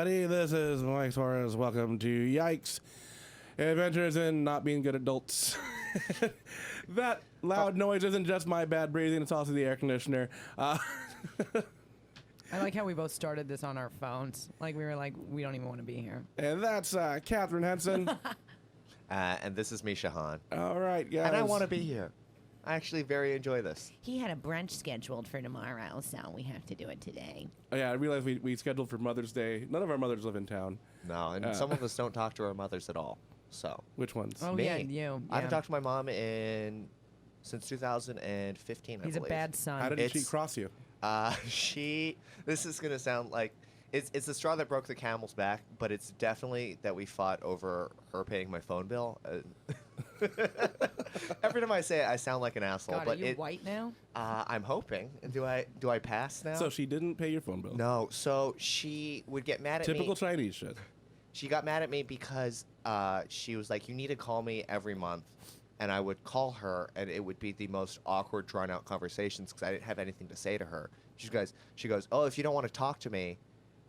everybody. This is Mike Suarez. Welcome to Yikes. Adventures in not being good adults. That loud noise isn't just my bad breathing, it's also the air conditioner. I like how we both started this on our phones. Like, we were like, we don't even want to be here. And that's Katharyn Henson. And this is Misha. All right, guys. And I want to be here. I actually very enjoy this. He had a brunch scheduled for tomorrow, so we have to do it today. Oh, yeah, I realized we scheduled for Mother's Day. None of our mothers live in town. No, and some of us don't talk to our mothers at all. So Which ones? Oh, me. yeah, you. I haven't Yeah. talked to my mom since 2015. He's I a believe. bad son. How did she It's- cross you? This is gonna sound like it's the straw that broke the camel's back, but it's definitely that we fought over her paying my phone bill. Every time I say it, I sound like an asshole. God, but are you white now? I'm hoping. Do I pass now? So she didn't pay your phone bill? No. So she would get mad at me. Typical Chinese shit. She got mad at me because she was like, "You need to call me every month," and I would call her, and it would be the most awkward, drawn-out conversations because I didn't have anything to say to her. She goes, "Oh, if you don't want to talk to me,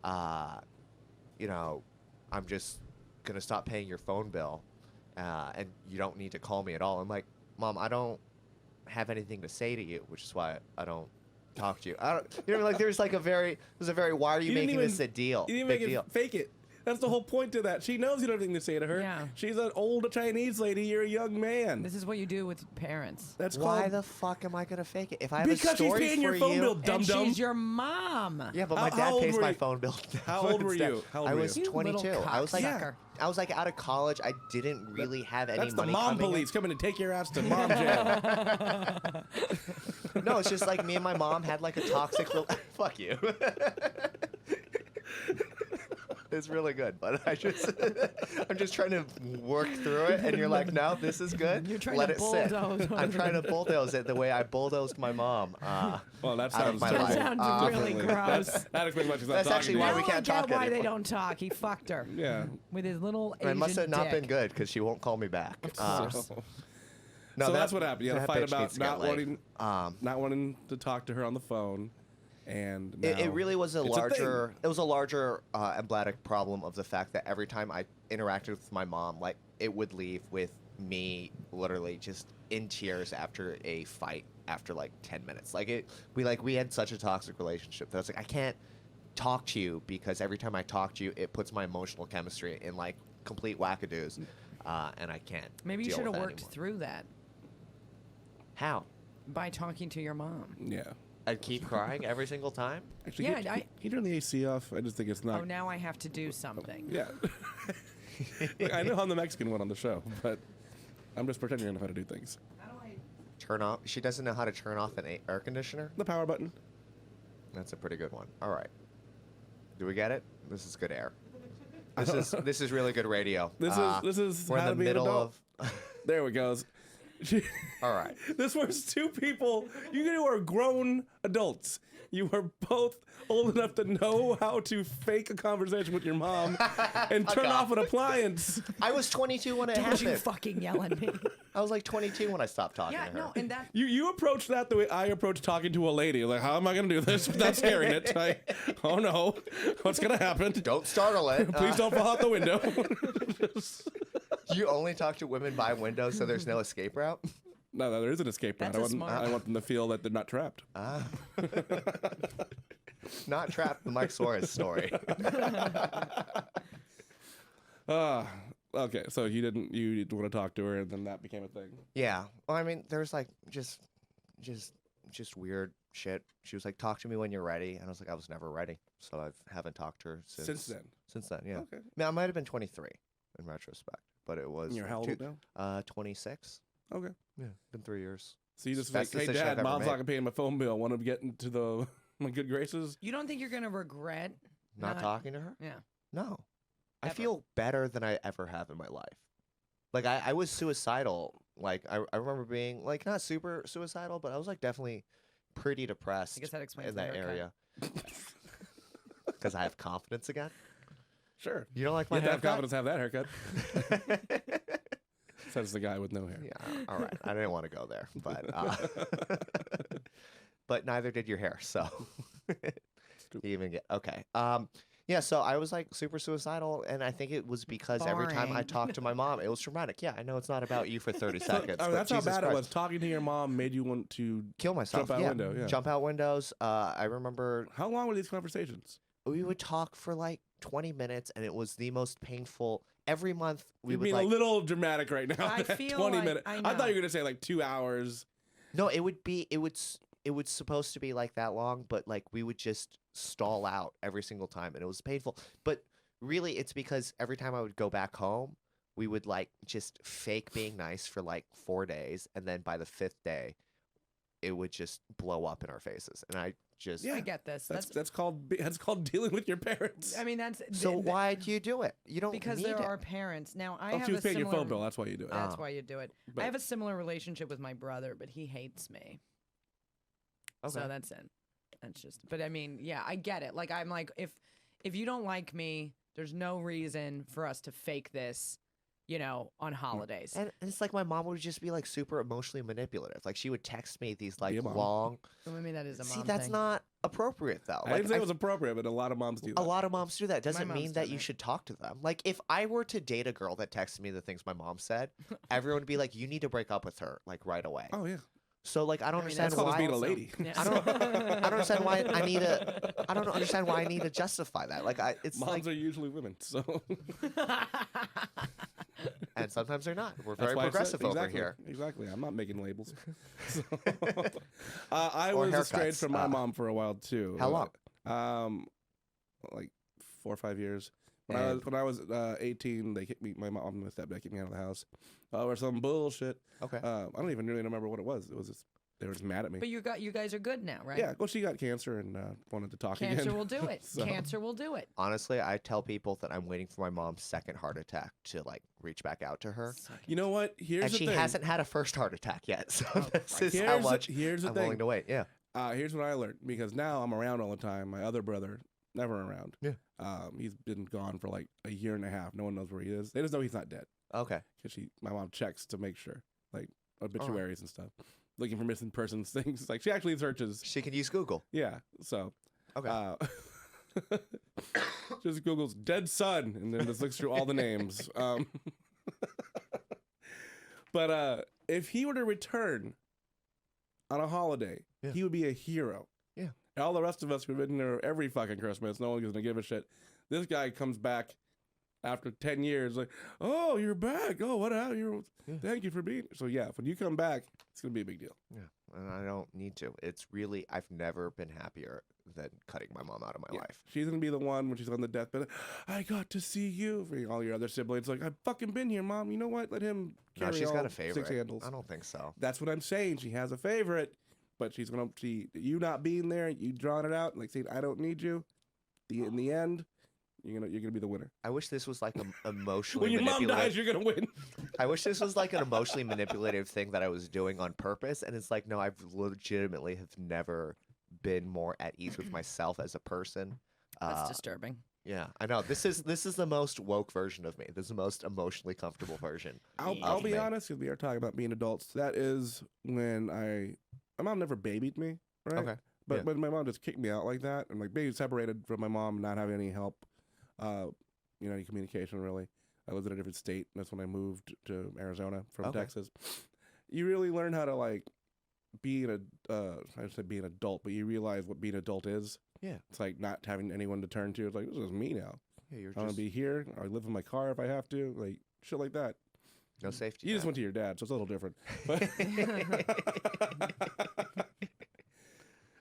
I'm just gonna stop paying your phone bill, and you don't need to call me at all." I'm like, "Mom, I don't have anything to say to you, which is why I don't talk to you." I don't, like there's a very why are you didn't making even- this a deal? You didn't Big make deal. it fake it. That's the whole point to that. She knows you don't have anything to say to her. Yeah. She's an old Chinese lady. You're a young man. This is what you do with parents. That's Why called... the fuck am I gonna fake it? If I have Because a story she's paying for your phone you, bill, And dum-dum. she's your mom. yeah, but How- my how dad old pays were my you? phone bill. How old were instead. you? How old I were was you? You 22. little I was like, cocksucker. I was like out of college. I didn't really have any That's the money. mom coming in. police coming to take your ass to mom jail. No, it's just like me and my mom had like a toxic. Fuck you. It's really good, but I'm just trying to work through it, and you're like, no, this is good. You're trying Let to it sit. bulldoze. I'm trying to bulldoze it the way I bulldozed my mom. Well, that out of sounds my That life. sounds really gross. That explains why she's not That's talking actually to why you. we Now can't I talk get why they anymore. don't talk. He fucked her. Yeah. With his little Asian It must have not dick. been good because she won't call me back. So No, that's what happened. You had a that fight bitch about needs to get not laid. not wanting to talk to her on the phone, and now It really was it's a thing. larger emblematic problem of the fact that every time I interacted with my mom, like it would leave with me literally just in tears after a fight after like 10 minutes. We had such a toxic relationship that I was like, I can't talk to you because every time I talk to you, it puts my emotional chemistry in like complete wackadoos, and I can't. Maybe you deal should have with that worked anymore. through that How? by talking to your mom. Yeah. I'd keep crying every single time. Actually, Yeah, can you turn the AC off? I just think it's not. Oh, now I have to do something. Yeah. Look, I know I'm the Mexican one on the show, but I'm just pretending I know how to do things. How do I? Turn off. She doesn't know how to turn off an air conditioner. The power button. That's a pretty good one. All right. Do we get it? This is good air. This is really good radio. This is we're how in to the be an middle adult. of. There we go. All right. This was two people. You are grown adults. You are both old enough to know how to fake a conversation with your mom and turn off an appliance. I was 22 when it Don't you happened. fucking yell at me. I was like 22 when I stopped talking Yeah, to her. no, and that. You approach that the way I approach talking to a lady. Like, how am I going to do this without scaring it? Like, oh no, what's going to happen? Don't startle it. Please don't fall out the window. You only talk to women by window, so there's no escape route. No, there is an escape route. That's a smart- I want them to feel that they're not trapped. Not trapped. The Mike Suarez story. Okay, so you didn't want to talk to her, and then that became a thing. Yeah. Well, I mean, there's like just weird shit. She was like, "Talk to me when you're ready," and I was like, "I was never ready," so I haven't talked to her since then. Since then, yeah. Okay. I mean, I might have been 23 in retrospect, but it was. And you're how old now? 26. Okay. Yeah, been 3 years. So you just Best like, hey decision I've dad, ever mom's made. not gonna pay my phone bill. I want to get into my good graces. You don't think you're gonna regret Not talking to her? Yeah. No. I Ever. feel better than I ever have in my life. Like I was suicidal. Like I remember being like not super suicidal, but I was like definitely pretty depressed I guess that explains in the that haircut. area. Because I have confidence again. Sure. You don't like You my have to have haircut? confidence to have that haircut. Says the guy with no hair. Yeah, all right. I didn't want to go there, but but neither did your hair. So you even get okay. Yeah, so I was like super suicidal, and I think it was because every time I Boring. talked to my mom, it was traumatic. Yeah, I know it's not about you for 30 seconds. Oh, but that's how Jesus bad it Christ. was. Talking to your mom made you want to Kill myself. jump out window. Yeah. Jump out windows. I remember How long were these conversations? we would talk for like 20 minutes, and it was the most painful. Every month we You're would being like. a little dramatic right now. I feel 20 like- minutes. I thought know. you were gonna say like 2 hours. No, it would be. It was supposed to be like that long, but like we would just stall out every single time, and it was painful. But really, it's because every time I would go back home, we would like just fake being nice for like 4 days, and then by the 5th day, it would just blow up in our faces, and I just. Yeah. I get this. That's called dealing with your parents. I mean, that's So why do you do it? You don't because need there it. are parents. Now I Oh, have she was a paying similar. your phone bill. That's why you do it. That's Oh. why you do it. But- I have a similar relationship with my brother, but he hates me. Okay. So that's it. That's just. But I mean, yeah, I get it. Like I'm like, if you don't like me, there's no reason for us to fake this, on holidays. And it's like my mom would just be like super emotionally manipulative. Like she would text me these like Be a mom. long. I mean, that is a mom See, that's thing. not appropriate though. I Like, didn't say it was appropriate, but a lot of moms do that. a lot of moms do that. Doesn't mom's mean that done you it. should talk to them. Like if I were to date a girl that texted me the things my mom said, everyone would be like, "You need to break up with her like right away." Oh yeah. So like I don't I mean, understand That's called why. being a lady. Yeah. I don't understand why I need a. I don't understand why I need to justify that. Like it's Moms like, are usually women, so and sometimes they're not. We're that's very why I said- progressive over exactly, here. Exactly. I'm not making labels. So, I Or was estranged haircuts. from my mom for a while too. How long? Like 4 or 5 years. And- When I was 18, they kicked me. My mom and my stepdad kicked me out of the house over some bullshit. Okay. I don't even really remember what it was. It was just they were just mad at me. But you guys are good now, right? Yeah. Well, she got cancer and wanted to talk Cancer again. will do it. So- Cancer will do it. Honestly, I tell people that I'm waiting for my mom's second heart attack to like reach back out to her. You know what? Here's And the she thing. hasn't had a first heart attack yet. So this is Here's how the- much here's the I'm thing. willing to wait. Yeah. Here's what I learned because now I'm around all the time. My other brother never around. Yeah. He's been gone for like a year and a half. No one knows where he is. They just know he's not dead Okay. because my mom checks to make sure, like obituaries and stuff, looking for missing persons things. Like she actually searches. She can use Google. Yeah. So. Okay. Just Google's dead son and then just looks through all the names. But if he were to return on a holiday, Yeah. he would be a hero. Yeah. And all the rest of us who've been there every fucking Christmas, no one's gonna give a shit. This guy comes back after 10 years, like, oh, you're back. Oh, what happened? Thank you for being. So yeah, when you come back, it's gonna be a big deal. Yeah. And I don't need to. It's really, I've never been happier than cutting my mom out of my Yeah. life. She's gonna be the one when she's on the deathbed. I got to see you. For all your other siblings, like I've fucking been here, mom. You know what? Let him No, carry she's all got a 6 favorite. handles. I don't think so. That's what I'm saying. She has a favorite, but she's gonna see you not being there. You drawing it out, like saying I don't need you. In the end, you're gonna be the winner. I wish this was like an emotionally When your mom manipulative. dies, you're gonna win. I wish this was like an emotionally manipulative thing that I was doing on purpose. And it's like, no, I've legitimately have never been more at ease with myself as a person. That's disturbing. Yeah, I know. This is the most woke version of me. This is the most emotionally comfortable version. I'll be me. honest, because we are talking about being adults. That is when my mom never babied me, right? Okay. But Yeah. when my mom just kicked me out like that, and like being separated from my mom, not having any help, any communication really. I lived in a different state. That's when I moved to Arizona from Okay. Texas. You really learn how to like be I said be an adult, but you realize what being an adult is. Yeah. It's like not having anyone to turn to. It's like, this is me now. Yeah, you're I want just to be here. I live in my car if I have to. Like shit like that. no safety. You just net. went to your dad, so it's a little different. But,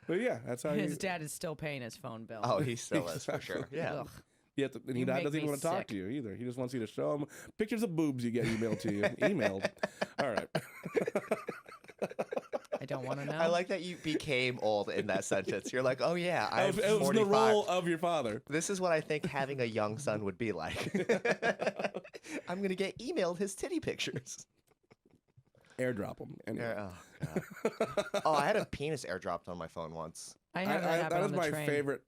but yeah, that's how His you. dad is still paying his phone bill. Oh, he still is for Exactly. sure. Yeah. Ugh. And he You make doesn't even me want to talk sick. to you either. He just wants you to show him pictures of boobs you get emailed to you. Emailed. All right. I don't want to know. I like that you became old in that sentence. You're like, oh yeah, I'm It was 45. the role of your father. This is what I think having a young son would be like. I'm gonna get emailed his titty pictures. Airdrop him. Anyway. Yeah, oh, God. Oh, I had a penis airdropped on my phone once. I have that happen that on was the my train. favorite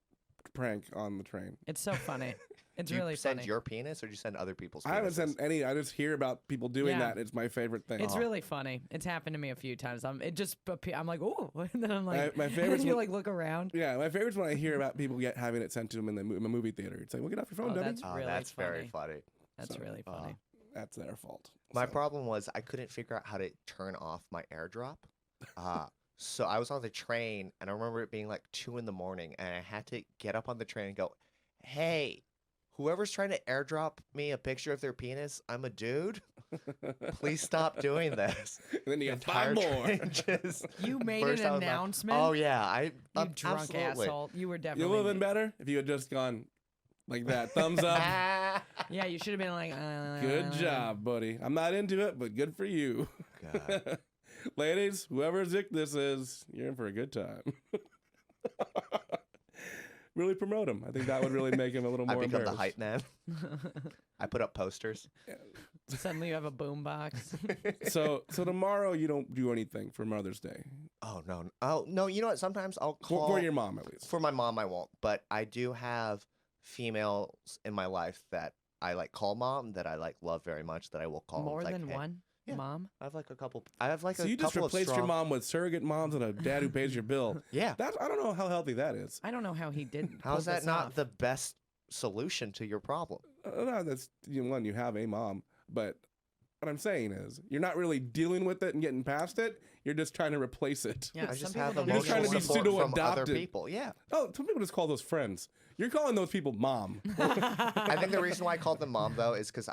prank on the train. It's so funny. It's Do you really send funny. your penis or do you send other people's penises? I haven't sent any. I just hear about people doing Yeah. that. It's my favorite thing. It's really funny. It's happened to me a few times. I'm like, oh, and then I'm like, My favorite's you when- like look around. Yeah, my favorite's when I hear about people having it sent to them in the movie theater. It's like, well, get off your phone, Oh, dummy. that's Oh, really that's very funny. funny. That's So, really funny. That's their fault. My So, problem was I couldn't figure out how to turn off my AirDrop. So I was on the train, and I remember it being like 2 in the morning, and I had to get up on the train and go, "Hey, whoever's trying to AirDrop me a picture of their penis, I'm a dude. Please stop doing this." and then you The get 5 more. train just You made burst an out of my- announcement. Oh yeah, I You drunk absolutely. asshole. You were It definitely. would have been better if you had just gone like that. Thumbs up. Yeah, you should have been like. Good job, buddy. I'm not into it, but good for you. God. Ladies, whoever Zick this is, you're in for a good time. Really promote him. I think that would really make him a little I more become the embarrassed. hype man. I put up posters. Suddenly you have a boombox. So tomorrow you don't do anything for Mother's Day. Oh no! Oh no! You know what? Sometimes I'll call For your mom, at least. For my mom, I won't. But I do have females in my life that I like call mom that I like love very much that I will call More like, than "Hey." one, Yeah. Mom. I have like a couple. I have like So a you just couple of replaced your strong- mom with surrogate moms and a dad who pays your bill. Yeah. I don't know how healthy that is. I don't know how he did. How's pull that this not off. the best solution to your problem? No, that's one. You have a mom, but what I'm saying is you're not really dealing with it and getting past it. You're just trying to replace it. Yeah, I some just people have don't You're just trying emotional to be support from other pseudo-adopted. people. Yeah. Oh, some people just call those friends. You're calling those people mom. I think the reason why I called them mom though is because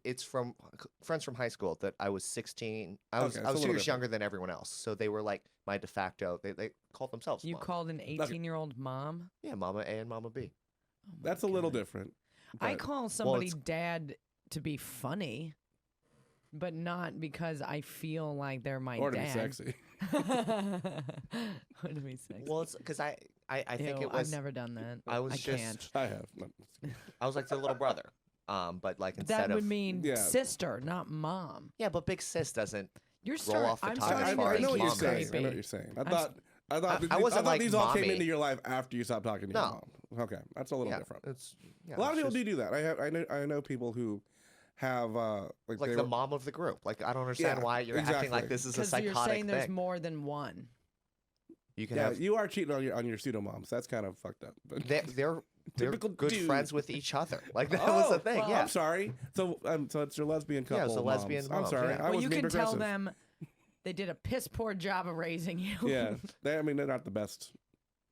it's from friends from high school that I was 16. I was Okay, I it's a was 2 little years different. younger than everyone else, so they were like my de facto. They called themselves. You mom. called an 18-year-old mom. Yeah, Mama A and Mama B. Oh my That's a little God. different. I but- call somebody it's- dad to be funny, but not because I feel like they're my or to be dad. sexy. Or to be sexy. Well, it's because I think Ew, it was I've never done that. I was I just can't. I have. No. I was like the little brother. But like But instead that would of mean Yeah. sister, not mom. yeah, but big sis doesn't. You're Roll starting. off the I'm tongue as starting I, to far I as know what think you're mom you're saying. I know creepy. what you're saying. I I'm thought I wasn't like these all came mommy. into your life after you stopped talking to your No. mom. Okay, that's a little Yeah, different. it's yeah, A lot of it's people just do that. I know people who have like like they the were- mom of the group. Like I don't understand Yeah, why you're acting exactly. like this is a Because you're psychotic saying there's thing. more than one. You can Yeah, have you are cheating on your pseudo moms. That's kind of fucked up. But they're Typical good dude. friends with each other. Like that was the thing. well, yeah. I'm sorry. So it's your lesbian couple. Yeah, it's a lesbian moms. I'm moms, sorry. yeah. I Well, was you being can tell progressive. them they did a piss poor job of raising you. Yeah, they're not the best.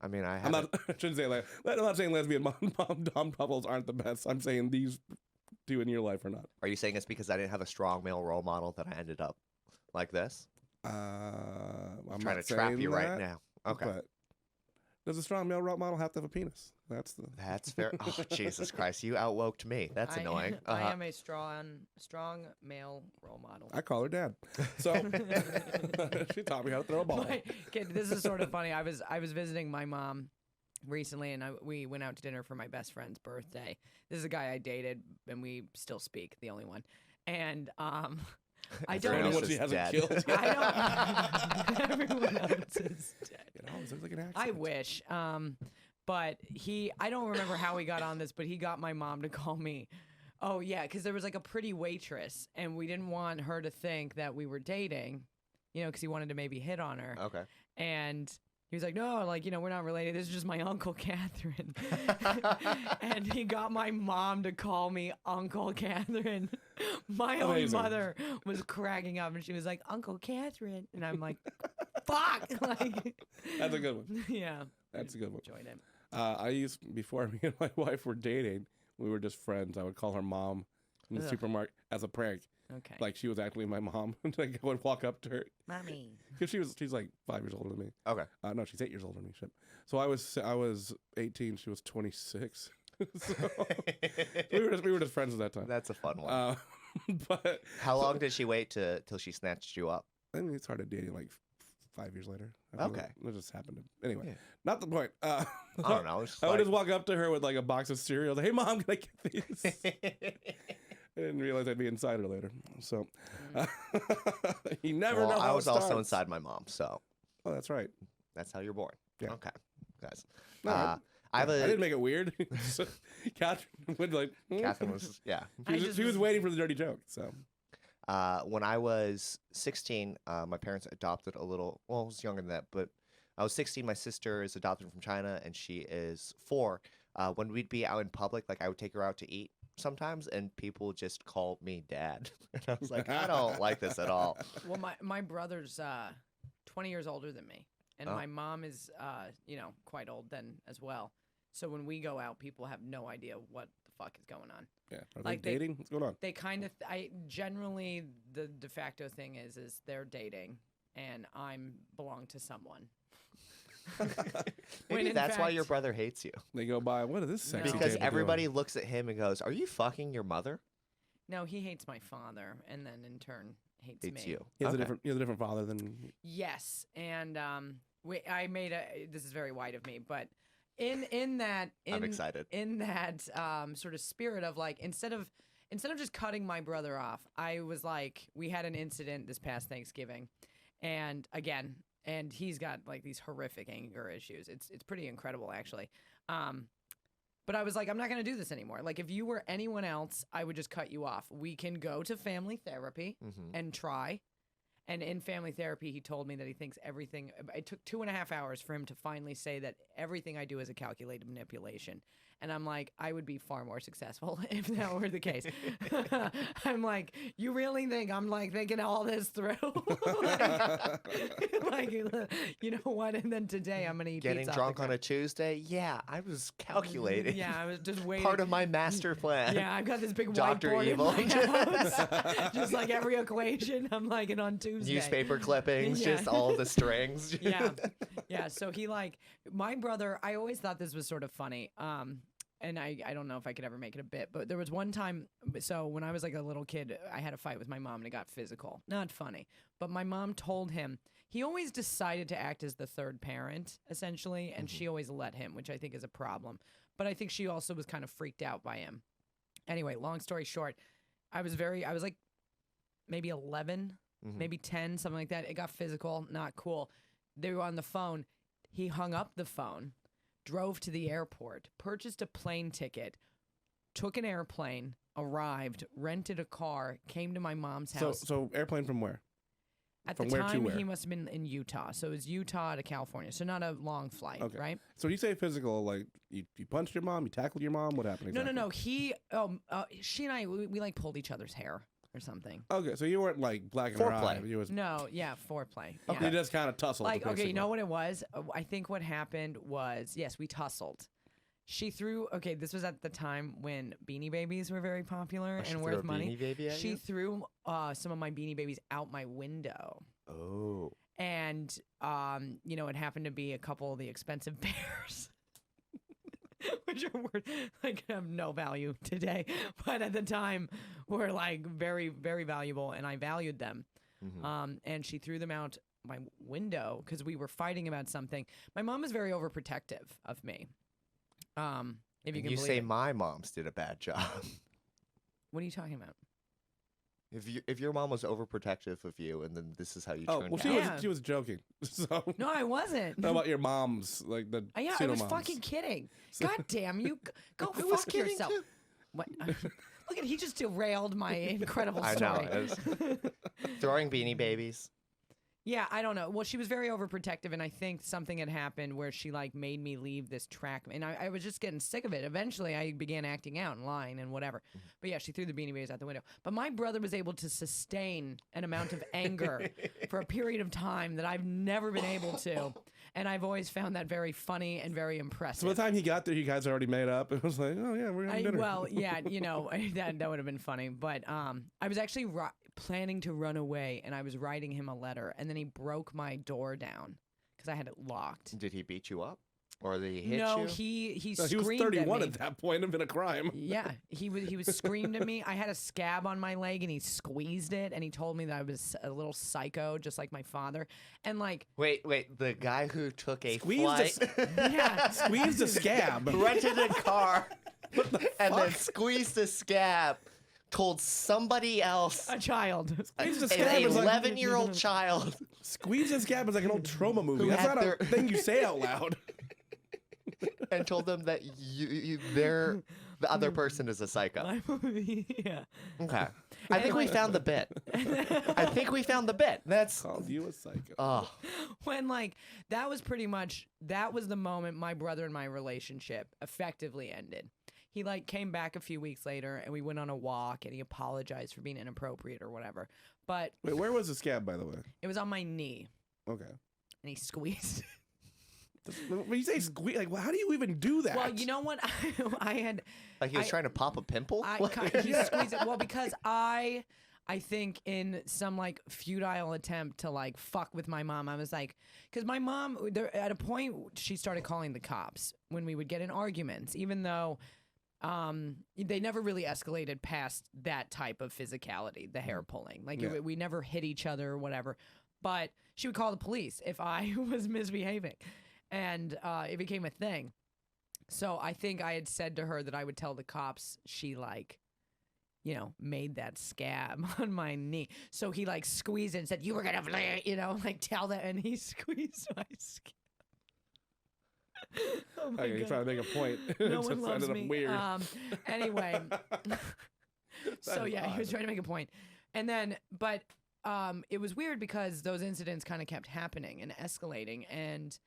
I mean, I I'm have not. I shouldn't say like. I'm not saying lesbian mom couples aren't the best. I'm saying these two in your life are not. Are you saying it's because I didn't have a strong male role model that I ended up like this? I'm trying not to trap saying you right that, now. Okay. But does a strong male role model have to have a penis? That's the. That's fair. Oh, Jesus Christ. You outwoked me. That's annoying. I am a strong male role model. I call her dad. So she taught me how to throw a ball. Okay, this is sort of funny. I was visiting my mom recently, and we went out to dinner for my best friend's birthday. This is a guy I dated, and we still speak, the only one. And I For don't Everyone know. anyone else she is hasn't dead. killed. I don't. Everyone else is dead. You know, it looks like an accident. I wish. But I don't remember how he got on this, but he got my mom to call me. Oh, yeah, because there was like a pretty waitress, and we didn't want her to think that we were dating, because he wanted to maybe hit on her. Okay. And he was like, no, like, we're not related. This is just my Uncle Katharyn. And he got my mom to call me Uncle Katharyn. My own Amazing. mother was cracking up, and she was like, Uncle Katharyn. And I'm like, fuck. Like, That's a good one. yeah. That's a good one. Enjoyed it. I used before me and my wife were dating. We were just friends. I would call her mom in the Ugh. supermarket as a prank. Okay. Like she was actually my mom. And I would walk up to her Mommy. because she's like 5 years older than me. Okay. No, she's 8 years older than me. Shit. So I was 18. She was 26. So we were just friends at that time. That's a fun one. But How long did she wait till she snatched you up? I mean, we started dating like 5 years later. I feel Okay. like it just happened. Anyway, Yeah. not the point. I don't know. It's I would like- just walk up to her with like a box of cereal. Like, hey, mom, can I get these? I didn't realize I'd be inside her later. So you never well, know. How I was it also starts. inside my mom, so Oh, that's right. that's how you're born. Yeah. Okay, guys. All right. I didn't make it weird. So, Katharyn would like. Katharyn was yeah. She was waiting for the dirty joke. So When I was 16, my parents adopted a little. Well, I was younger than that, but I was 16. My sister is adopted from China, and she is 4. When we'd be out in public, like I would take her out to eat sometimes, and people just called me dad. And I was like, I don't like this at all. Well, my brother's 20 years older than me, and my mom is quite old then as well. So when we go out, people have no idea what the fuck is going on. yeah, are Like they dating? What's going on? They kind of I generally the de facto thing is they're dating, and I'm belong to someone. Maybe in that's why fact- your brother hates you. They go by. What is this sexy? No. Because table everybody doing? looks at him and goes, "Are you fucking your mother?" No, he hates my father, and then in turn hates Hates me. you. He has Okay. a different father than. Yes, and I made a. This is very white of me, but in that I'm excited. in that sort of spirit of like instead of just cutting my brother off, I was like, we had an incident this past Thanksgiving, and again, and he's got like these horrific anger issues. It's pretty incredible actually. But I was like, I'm not going to do this anymore. Like, if you were anyone else, I would just cut you off. We can go to family therapy and try. And in family therapy, he told me that he thinks everything. It took 2.5 hours for him to finally say that everything I do is a calculated manipulation. And I'm like, I would be far more successful if that were the case. I'm like, you really think I'm like thinking all this through? like, you know what? And then today I'm gonna eat Getting pizza off drunk the on ground. a Tuesday? Yeah, I was calculating. Yeah, I was just waiting. Part of my master plan. Yeah, I've got this big Dr. whiteboard Evil. in my house. Just like every equation, I'm like it on Tuesday. Newspaper clippings, Yeah. just all the strings. Yeah. So he like my brother. I always thought this was sort of funny. And I don't know if I could ever make it a bit, but there was one time. So when I was like a little kid, I had a fight with my mom and it got physical. Not funny, but my mom told him he always decided to act as the third parent essentially, and she always let him, which I think is a problem. But I think she also was kind of freaked out by him. Anyway, long story short, I was like maybe 11, maybe 10, something like that. It got physical, not cool. They were on the phone. He hung up the phone, drove to the airport, purchased a plane ticket, took an airplane, arrived, rented a car, came to my mom's house. So airplane from where? At from the where to time, where? he must have been in Utah. So it was Utah to California. So not a long flight, Okay. right? So you say physical, like you punched your mom, you tackled your mom. What happened? Exactly? No. She and I, we like pulled each other's hair or something. Okay, so you weren't like black in her eye. Foreplay. You was No, yeah, foreplay. you Yeah. just kind of tussled. Like, okay, you basically. know what it was? I think what happened was, yes, we tussled. She threw, okay, this was at the time when Beanie Babies were very popular She and threw worth a money. Beanie Baby at She you? threw some of my Beanie Babies out my window. Oh. And, it happened to be a couple of the expensive bears. Which are worth, like, have no value today. But at the time were, like, very, very valuable, and I valued them. And she threw them out my window because we were fighting about something. My mom is very overprotective of me. If you And can you believe say it. my mom's did a bad job. What are you talking about? If your mom was overprotective of you, and then this is how you Oh, turned well, out. Yeah. she was joking. So No, I wasn't. how about your mom's, like the Yeah, I pseudo was moms? fucking kidding. God damn you! Go I was fuck kidding, yourself. too. What? Look at he just derailed my incredible I story. know. It was throwing Beanie Babies. Yeah, I don't know. Well, she was very overprotective, and I think something had happened where she like made me leave this track, and I was just getting sick of it. Eventually, I began acting out and lying and whatever. But yeah, she threw the Beanie Babies out the window. But my brother was able to sustain an amount of anger for a period of time that I've never been able to, and I've always found that very funny and very impressive. So by the time he got there, you guys already made up. It was like, oh yeah, we're having dinner. Well, yeah, that would have been funny. But I was actually planning to run away, and I was writing him a letter, and then he broke my door down because I had it locked. Did he beat you up, or did he hit No, you? he No, he was screamed 31 at at me. that point. It'd been a crime. Yeah, he was screamed at me. I had a scab on my leg, and he squeezed it, and he told me that I was a little psycho, just like my father. And like, Wait, the guy who took a Squeezed flight, yeah, Squeezed a scab. rented a car, and then squeezed a scab, told somebody else, a child. Squeezed a an scab is like 11-year-old child. squeezed a scab is like an old trauma movie. Who That's had not their- a thing you say out loud. and told them that the other person is a psycho. Yeah. Okay. I think we found the bit. I think we found the bit. That's Called you a psycho. oh. When that was the moment my brother and my relationship effectively ended. He came back a few weeks later and we went on a walk and he apologized for being inappropriate or whatever. But Wait, where was the scab, by the way? it was on my knee Okay. and he squeezed. When you say squeeze, how do you even do that? Well, you know what? I had Like he was trying to pop a pimple? he squeezed it. Well, because I think in some futile attempt to fuck with my mom, I was because my mom, at a point she started calling the cops when we would get in arguments, even though they never really escalated past that type of physicality, the hair pulling. We never hit each other or whatever. But she would call the police if I was misbehaving. And it became a thing. So I think I had said to her that I would tell the cops she made that scab on my knee. So he squeezed it and said, "You were gonna, tell that," and he squeezed my scab. Oh my Okay, you're God. trying to make a point. No It one just loves ended up me. weird. Anyway, so is yeah, he was odd. trying to make a point, and then it was weird because those incidents kind of kept happening and escalating, and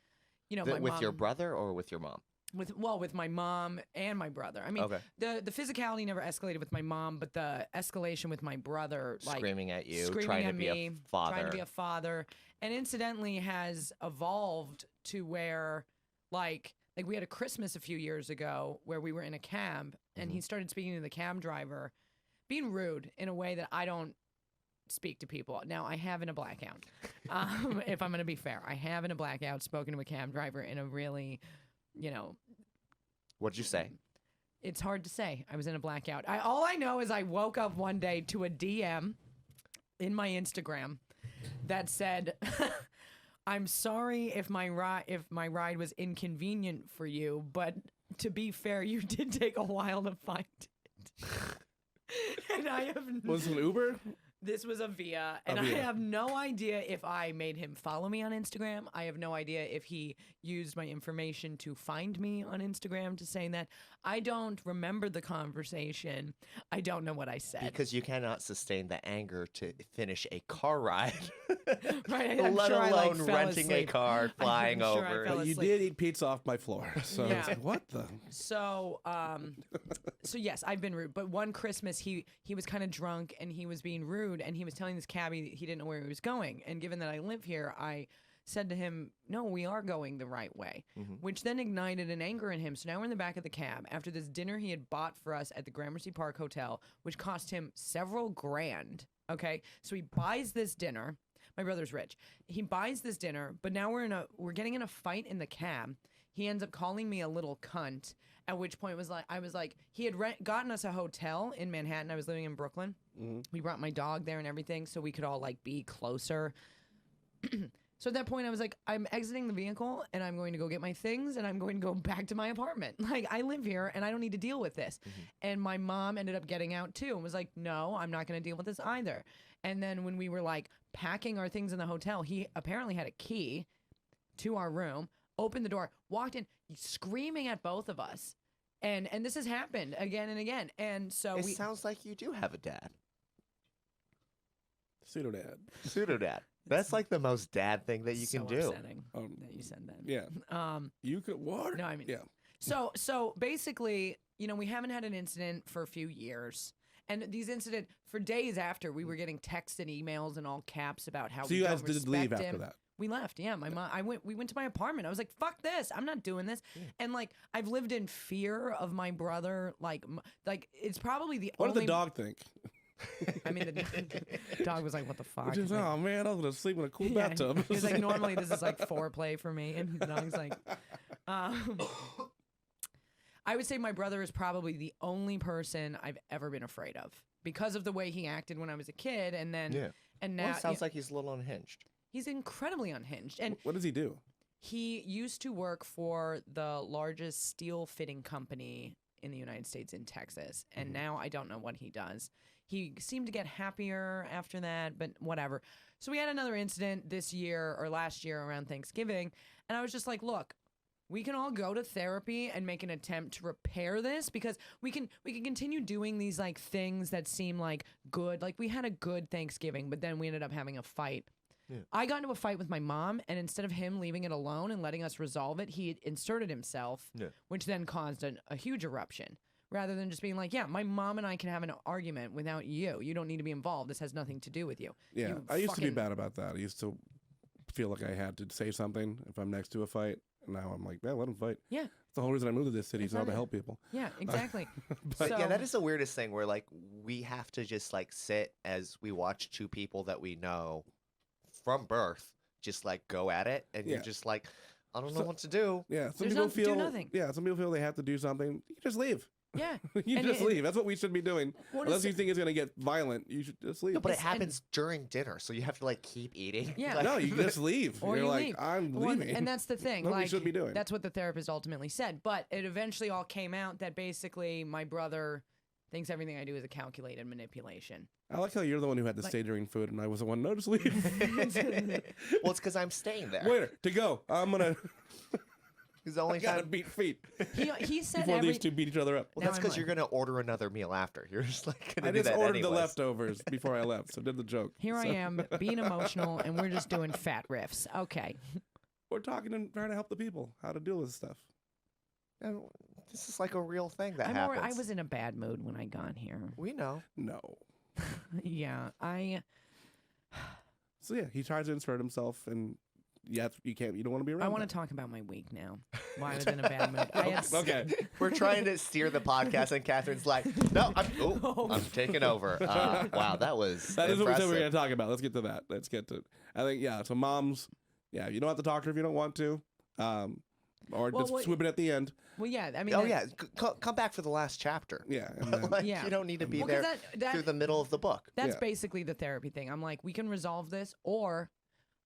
my With mom, your brother or with your mom? with my mom and my brother. I mean, Okay. the physicality never escalated with my mom, but the escalation with my brother, Screaming at you, screaming trying at to be me, a father. trying to be a father, and incidentally has evolved to where we had a Christmas a few years ago where we were in a cab and he started speaking to the cab driver, being rude in a way that I don't speak to people. Now, I have in a blackout. If I'm going to be fair, I have in a blackout spoken to a cab driver in a really, What'd you say? it's hard to say. I was in a blackout. All I know is I woke up one day to a DM in my Instagram that said, "I'm sorry if my ride was inconvenient for you, but to be fair, you did take a while to find it." And I have Was it an Uber? This was a Via, and I Via. have no idea if I made him follow me on Instagram. I have no idea if he used my information to find me on Instagram to say that. I don't remember the conversation. I don't know what I said. Because you cannot sustain the anger to finish a car ride, Right, I'm let sure I, alone fell renting a asleep. car, flying I'm sure I over. fell You asleep. did eat pizza off my floor. So Yeah. it's like, what the? So, so yes, I've been rude. But one Christmas, he was kind of drunk and he was being rude, and he was telling this cabbie he didn't know where he was going. And given that I live here, I said to him, "No, we are going the right way," which then ignited an anger in him. So now we're in the back of the cab after this dinner he had bought for us at the Gramercy Park Hotel, which cost him several grand. Okay, so he buys this dinner. My brother's rich. He buys this dinner, but now we're getting in a fight in the cab. He ends up calling me a little cunt. At which point I was like, he had gotten us a hotel in Manhattan. I was living in Brooklyn. We brought my dog there and everything, so we could all be closer. So at that point, I was like, I'm exiting the vehicle and I'm going to go get my things and I'm going to go back to my apartment. I live here and I don't need to deal with this. And my mom ended up getting out too and was like, "No, I'm not going to deal with this either." And then when we were packing our things in the hotel, he apparently had a key to our room, opened the door, walked in, screaming at both of us. And this has happened again and again. And so It sounds like you do have a dad. Pseudo dad. Pseudo dad. That's the most dad thing that you so can do. upsetting that you said that. Yeah. You could what? No, I mean, Yeah. So basically, we haven't had an incident for a few years. And these incidents, for days after, we were getting texts and emails in all caps about how So we you don't guys did leave respect after him. that? We left, yeah. My mom, we went to my apartment. I was like, "Fuck this! I'm not doing this." And I've lived in fear of my brother. It's probably the What only. did the dog think? I mean, the dog was like, "What the fuck?" Just, Like, oh man, I was gonna sleep in a cool yeah, bathtub. he was like, "Normally this is foreplay for me," and the dog's like, I would say my brother is probably the only person I've ever been afraid of because of the way he acted when I was a kid, and then Yeah. and Well, now it sounds like he's a little unhinged. he's incredibly unhinged. And What does he do? he used to work for the largest steel fitting company in the United States in Texas, and now I don't know what he does. He seemed to get happier after that, but whatever. So we had another incident this year or last year around Thanksgiving, and I was just like, "Look, we can all go to therapy and make an attempt to repair this, because we can continue doing these like things that seem like good. Like we had a good Thanksgiving, but then we ended up having a fight. Yeah. I got into a fight with my mom, and instead of him leaving it alone and letting us resolve it, he inserted himself, which then caused a huge eruption. Rather than just being like, yeah, my mom and I can have an argument without you. You don't need to be involved. This has nothing to do with you. Yeah, You I used to be fucking- bad about that. I used to feel like I had to say something if I'm next to a fight. And now I'm like, let them fight. Yeah. It's the whole reason I moved to this city, so I not to it. help people. Yeah, exactly. But yeah, So- that is the weirdest thing where like we have to just like sit as we watch two people that we know from birth just like go at it, and you're Yeah. just like, I don't know what to do. Yeah, some There's people do feel. nothing. Yeah, some people feel they have to do something. You just leave. Yeah. You And just it- leave. That's what we should be doing. What Unless is you it- think it's gonna get violent, you should just leave. No, but it It's- and- happens during dinner, so you have to like keep eating. Yeah. Like- No, you just leave. Or You're you like, leave. I'm Well, leaving. and that's the thing. Nobody like, should be doing. That's what the therapist ultimately said. But it eventually all came out that basically my brother thinks everything I do is a calculated manipulation. I like how you're the one who had to Like- stay during food, and I was the one. No, just leave. Well, it's because I'm staying there. Waiter, to go. I'm gonna. It's the only gotta time. beat feet He said before every. these two beat each other up. Well, Now that's I'm because like- you're gonna order another meal after. You're just like gonna I do just that ordered the anyways. leftovers before I left, so did the joke. Here I So- am being emotional, and we're just doing fat riffs. Okay. We're talking and trying to help the people how to deal with stuff. And this is like a real thing that I happens. was in a bad mood when I got here. We know. No. Yeah, So yeah, he tries to insert himself, and yeah, you can't. You don't want to be around. I want that. to talk about my week now. Why I was in a bad mood. I had Okay. We're trying to steer the podcast, and Katharyn's like, "No, I'm taking over." Wow, that was That is what we said we were impressive. going to talk about. Let's get to that. Let's get to. I think yeah. So moms, yeah, you don't have to talk to her if you don't want to, or Well, just what- swoop it at the end. Well, yeah. I mean, Oh that- yeah, come back for the last chapter. Yeah, and then, Like, Yeah. you don't need to be Well, 'cause there that- through the middle of the book. That's Yeah. basically the therapy thing. I'm like, we can resolve this, or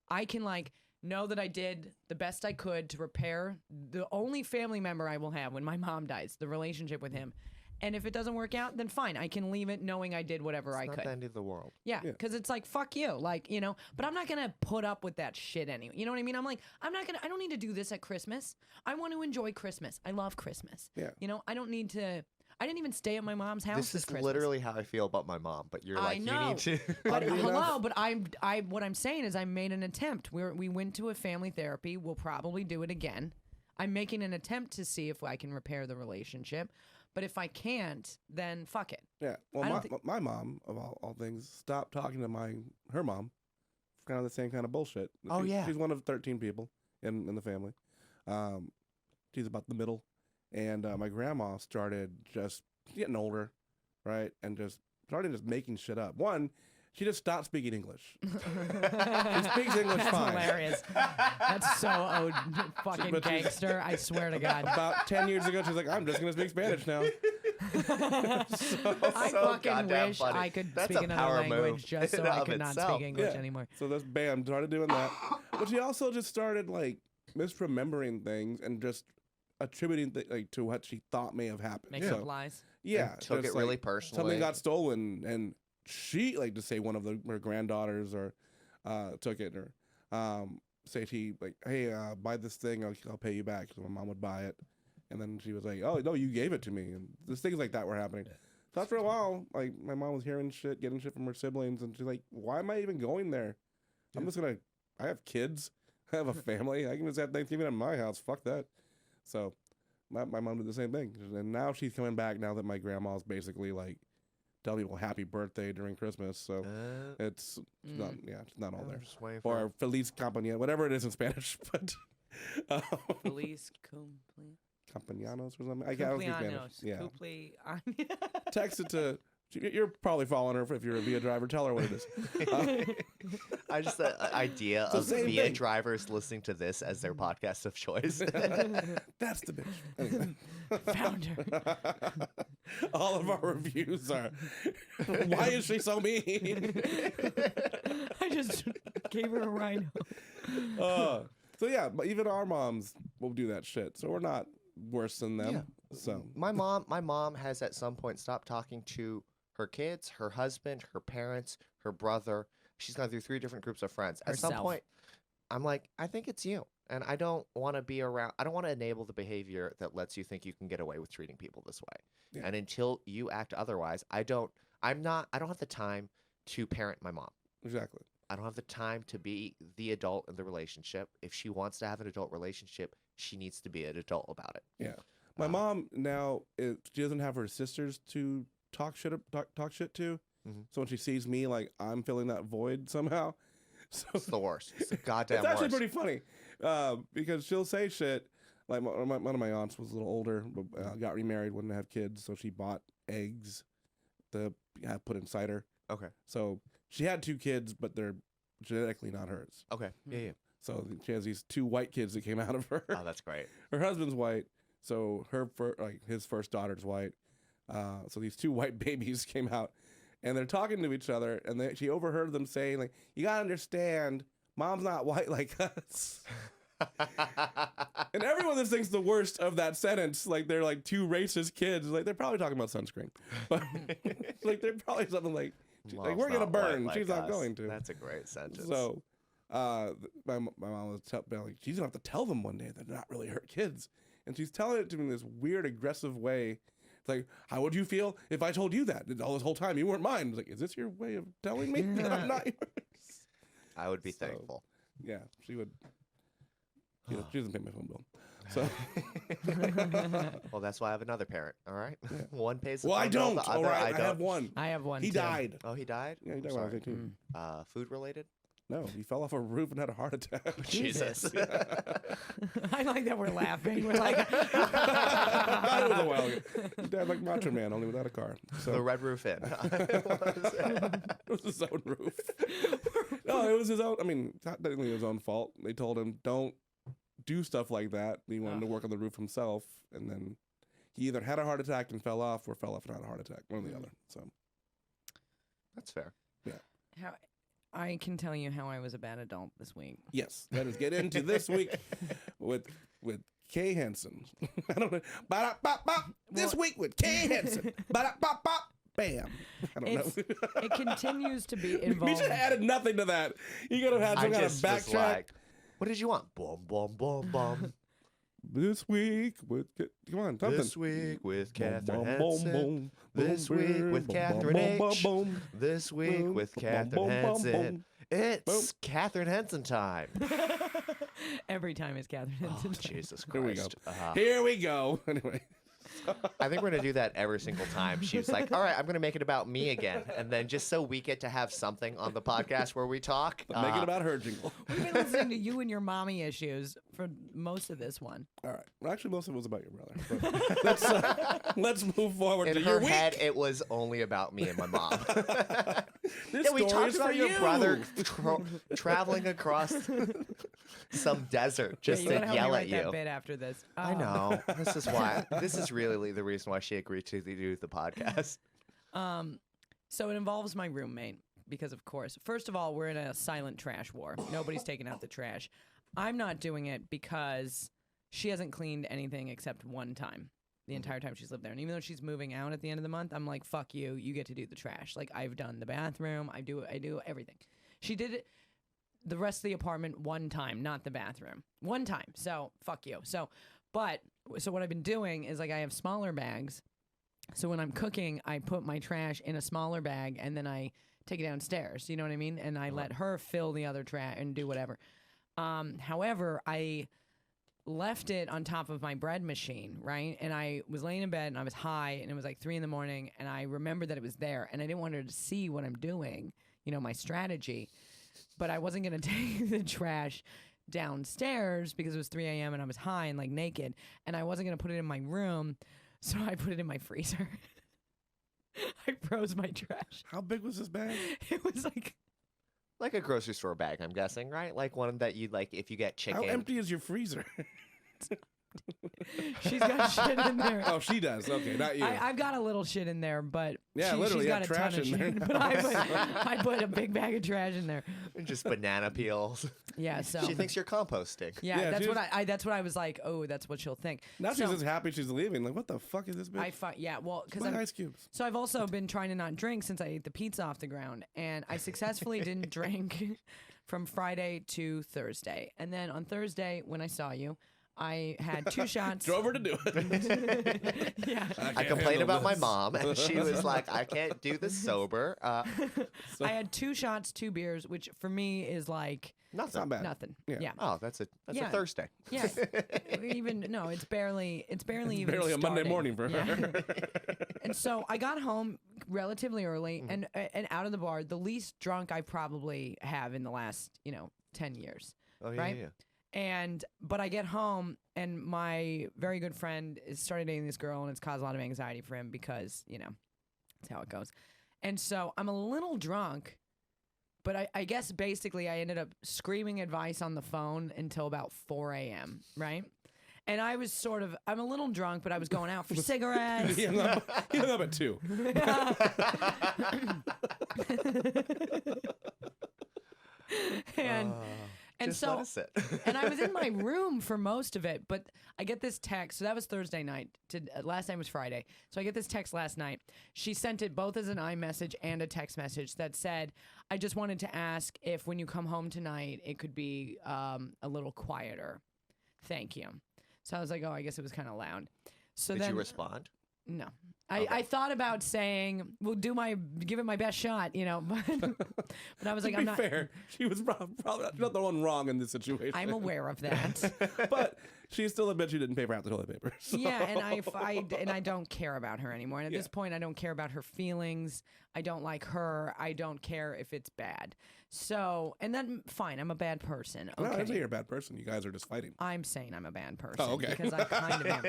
I can like know that I did the best I could to repair the only family member I will have when my mom dies, the relationship with him. And if it doesn't work out, then fine. I can leave it knowing I did whatever I It's not could. the end of the world. Yeah, Yeah. because it's like, fuck you. Like, you know, but I'm not going to put up with that shit anyway. You know what I mean? I'm like, I don't need to do this at Christmas. I want to enjoy Christmas. I love Christmas. Yeah. You know, I don't need to, I didn't even stay at my mom's house This is Christmas. literally how I feel about my mom, but you're I like, you know. need to. But Oddly hello, enough- but what I'm saying is I made an attempt. We went to a family therapy. We'll probably do it again. I'm making an attempt to see if I can repair the relationship. But if I can't, then fuck it. yeah. Well, I my, don't thi- my mom of all things stopped talking to her mom. Kind of the same kind of bullshit. Oh, yeah. She's one of 13 people in the family. She's about the middle, and my grandma started just getting older, right, and just started just making shit up. One, she just stopped speaking English. She speaks English That's fine. hilarious. That's so fucking But she's- gangster. I swear to God. About 10 years ago, she's like, I'm just going to speak Spanish now. I so fucking goddamn wish funny. I could That's speak a another power language move just so in I of could not itself. speak English Yeah. anymore. So that's bam, started doing that. But she also just started like misremembering things and just attributing like to what she thought may have happened. Making So, up lies. yeah, And took just, it really like, personally. something got stolen, and she like to say one of her granddaughters or took it, or say she like, hey, buy this thing, I'll pay you back. So my mom would buy it, and then she was like, oh no, you gave it to me, and just things like that were happening. So after a while, like my mom was hearing shit, getting shit from her siblings, and she's like, why am I even going there? I'm just gonna. I have kids. I have a family. I can just have Thanksgiving at my house. Fuck that. So my mom did the same thing, and now she's coming back. Now that my grandma's basically like telling people happy birthday during Christmas. So it's not. Yeah, it's not all there. Just waiting for Or Feliz Compañía, whatever it is in Spanish, but Police, complete. Campañanos or something. I don't speak Spanish. Yeah, text it to. You're probably following her if you're a Via driver. Tell her what it is. I just the idea the of same Via thing. drivers listening to this as their podcast of choice. That's the bitch. Anyway. Found her. All of our reviews are, why is she so mean? I just gave her a rhino. So yeah, but even our moms will do that shit. So we're not worse than them. Yeah. So my mom has at some point stopped talking to her kids, her husband, her parents, her brother. She's gone through 3 different groups of friends. At some Herself. point, I'm like, I think it's you. And I don't want to be around. I don't want to enable the behavior that lets you think you can get away with treating people this way. Yeah. And until you act otherwise, I don't have the time to parent my mom. Exactly. I don't have the time to be the adult in the relationship. If she wants to have an adult relationship, she needs to be an adult about it. Yeah. My mom now, she doesn't have her sisters to talk shit to. Mhm. So when she sees me, like, I'm filling that void somehow. So It's the worst. It's the goddamn it's actually worst. pretty funny because she'll say shit. Like one of my aunts was a little older, but got remarried, wouldn't have kids, so she bought eggs to put in cider. Okay. So she had 2 kids, but they're genetically not hers. Okay. Yeah. So she has these 2 white kids that came out of her. Oh, that's great. Her husband's white, so his first daughter's white. So these 2 white babies came out, and they're talking to each other, and she overheard them saying, like, "You gotta understand, Mom's not white like us." And everyone just thinks the worst of that sentence. Like, they're like 2 racist kids. Like, they're probably talking about sunscreen, but like they're probably something like Mom's we're gonna not white burn. like She's not us. going to. That's a great sentence. So, my mom was like, she's gonna have to tell them one day they're not really her kids, and she's telling it to me in this weird, aggressive way. It's like, how would you feel if I told you that all this whole time you weren't mine? It's like, is this your way of telling me that I'm not yours? I would be So- thankful. Yeah, she would. She doesn't pay my phone bill, so. Well, that's why I have another parent. All right. One pays the Well, phone I bill, don't. the All other right, I I don't. have one. I have one. He too. died. Oh, he died? Yeah, he I'm died when I was sorry. 18. Food related? No, he fell off a roof and had a heart attack. Jesus. I like that we're laughing. We're like, It was a while ago. He died like Macho Man, only without a car. So The Red Roof Inn. it was his own roof. No, it was his own. I mean, technically his own fault. They told him, don't do stuff like that. He wanted to work on the roof himself, and then he either had a heart attack and fell off, or fell off and had a heart attack. One or the other. So That's fair. how, I can tell you how I was a bad adult this week. yes, let us get into this week with Kay Henson. I don't know. Ba-da-ba-ba. This week with Kay Henson. Ba-da-ba-ba. Bam. I don't know. It continues to be involved. Misha added nothing to that. You could have had some kind of was backtrack. like, what did you want? Boom, boom, boom, boom. This week with come on, something. This week with Katharyn Boom, boom, Henson. boom, This boom, week boom, with boom, Katharyn boom, boom, H. boom, This week boom, with boom, Katharyn boom, boom, Henson. boom. It's Katharyn Henson time. Every time it's Katharyn Oh, Henson. Jesus Here we go. Christ. Here we go. Anyway, I think we're going to do that every single time. She's like, all right, I'm going to make it about me again. And then just so we get to have something on the podcast where we talk. make it about her jingle. We've been listening to you and your mommy issues for most of this one. All right. Well, actually, most of it was about your brother. But let's move forward In to her your week. head, it was only about me and my mom. This Yeah, we story talked is about for your you. brother traveling across some desert just you to gotta help me yell write at that you. bit after this. I know. This is why. This is really the reason why she agreed to do the podcast. So it involves my roommate because, of course, first of all, we're in a silent trash war. Nobody's taking out the trash. I'm not doing it because she hasn't cleaned anything except one time the entire time she's lived there. And even though she's moving out at the end of the month, I'm like, fuck you. You get to do the trash. Like, I've done the bathroom. I do everything. She did it the rest of the apartment one time, not the bathroom. One time. So fuck you. So what I've been doing is, like, I have smaller bags. So when I'm cooking, I put my trash in a smaller bag and then I take it downstairs. You know what I mean? And I let her fill the other trash and do whatever. However, I left it on top of my bread machine, right? And I was laying in bed and I was high and it was like 3 a.m. and I remembered that it was there and I didn't want her to see what I'm doing, you know, my strategy. But I wasn't going to take the trash downstairs because it was 3 a.m. and I was high and like naked and I wasn't going to put it in my room. So I put it in my freezer. I froze my trash. How big was this bag? It was Like a grocery store bag, I'm guessing, right? Like one that you like if you get chicken. How empty is your freezer? she's got shit in there. Oh, she does. Okay, not you. I've got a little shit in there, but Yeah, literally, she's you got a have ton trash of in there shit. now. But I put a big bag of trash in there. Just banana peels. Yeah, so She thinks you're composting. yeah, Yeah, that's she what was- that's what I was like. Oh, that's what she'll think. Now so, she's just happy she's leaving. Like, what the fuck is this bitch? well, because My ice cubes. so I've also been trying to not drink since I ate the pizza off the ground, and I successfully didn't drink from Friday to Thursday. And then on Thursday, when I saw you, I had 2 shots. Drove her to do it. Yeah. I complained about my mom, and she was like, I can't do this sober. I had 2 shots, 2 beers, which for me is like Nothing. Not bad. nothing. Yeah. Yeah. Oh, that's a Yeah. Thursday. Yeah. Even no, it's barely even Barely a Monday starting. morning for her. And so I got home relatively early and out of the bar, the least drunk I probably have in the last 10 years. Oh yeah, Right? yeah. But I get home and my very good friend is started dating this girl and it's caused a lot of anxiety for him because that's how it goes. And so I'm a little drunk, but I guess basically I ended up screaming advice on the phone until about 4 a.m. Right. And I was I'm a little drunk, but I was going out for cigarettes. He hung up at 2. And Just so, let us sit. and I was in my room for most of it, but I get this text. So that was Thursday night. Last night was Friday. So I get this text last night. She sent it both as an iMessage and a text message that said, I just wanted to ask if when you come home tonight, it could be a little quieter. Thank you. So I was like, oh, I guess it was kind of loud. So Did then, you respond? No. Okay. I thought about saying, "Well, give it my best shot," but I was like, To I'm be not. fair, she was probably not the one wrong in this situation. I'm aware of that. But she still admits she didn't pay for half the toilet paper. So. Yeah, and I don't care about her anymore. And at this point, I don't care about her feelings. I don't like her. I don't care if it's bad. So, and then fine, I'm a bad person. No, I Okay. didn't say you're a bad person. You guys are just fighting. I'm saying I'm a bad person Oh, okay. because I kind of am.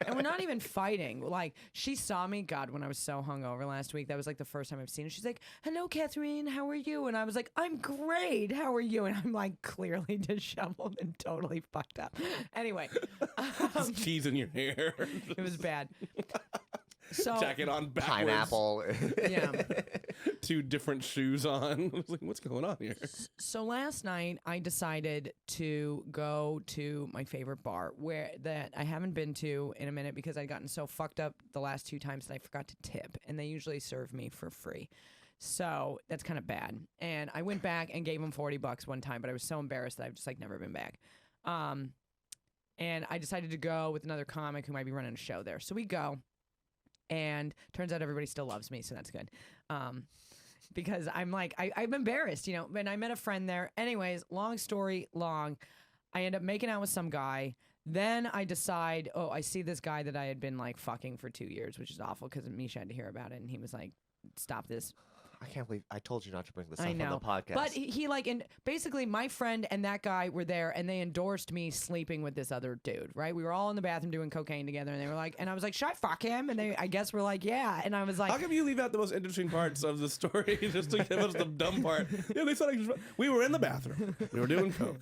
And we're not even fighting. Like, she saw me, God, when I was so hungover last week. That was like the first time I've seen her. She's like, hello, Katharyn, how are you? And I was like, I'm great. How are you? And I'm like clearly disheveled and totally fucked up. Anyway, Just cheese in your hair. it was bad. So, Jacket on backwards. Pineapple. yeah. 2 different shoes on. I was like, what's going on here? So last night I decided to go to my favorite bar that I haven't been to in a minute because I'd gotten so fucked up the last 2 times that I forgot to tip, and they usually serve me for free. So that's kind of bad. And I went back and gave them $40 one time, but I was so embarrassed that I've just never been back. And I decided to go with another comic who might be running a show there. So we go. And turns out everybody still loves me, so that's good. Because I'm like, I'm embarrassed, and I met a friend there. Anyways, long story long, I end up making out with some guy. Then I decide, I see this guy that I had been fucking for 2 years, which is awful because Misha had to hear about it. And he was like, stop this. I can't believe I told you not to bring this up I on know. the podcast. But and basically my friend and that guy were there and they endorsed me sleeping with this other dude, right? We were all in the bathroom doing cocaine together and they were like, and I was like, should I fuck him? And they, I guess, were like, yeah. And I was like, How come you leave out the most interesting parts of the story just to give us the dumb part? Yeah, they said we were in the bathroom. We were doing coke.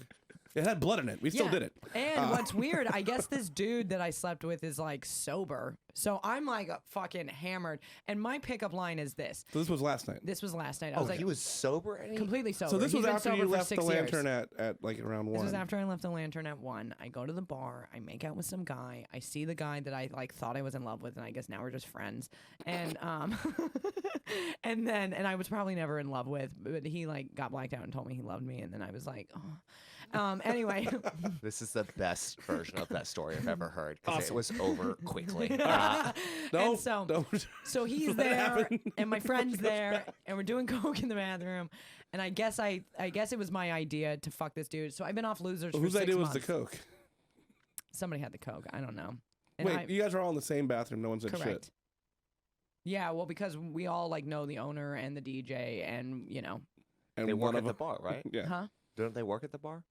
It had blood in it. We still did it. And what's weird, I guess this dude that I slept with is sober. So I'm fucking hammered. And my pickup line is this. So this was last night. This was last night. I oh, was like, he was sober? And completely sober. So this He's was been after sober you for left the 6 years. lantern at around 1. This was after I left the lantern at 1. I go to the bar. I make out with some guy. I see the guy that I thought I was in love with, and I guess now we're just friends. And and I was probably never in love with, but he got blacked out and told me he loved me, and then I was like, oh. Anyway, This is the best version of that story I've ever heard because it was over quickly. No, and so don't. so he's Let it there, happen. and my friend's there, and we're doing coke in the bathroom. And I guess it was my idea to fuck this dude. So I've been off losers. Whose for 6 idea was months. the coke? Somebody had the coke. I don't know. And Wait, you guys are all in the same bathroom. No one said correct. shit. Yeah, well, because we all know the owner and the DJ, and And They one work of at the them, bar, right? yeah. huh? Don't they work at the bar?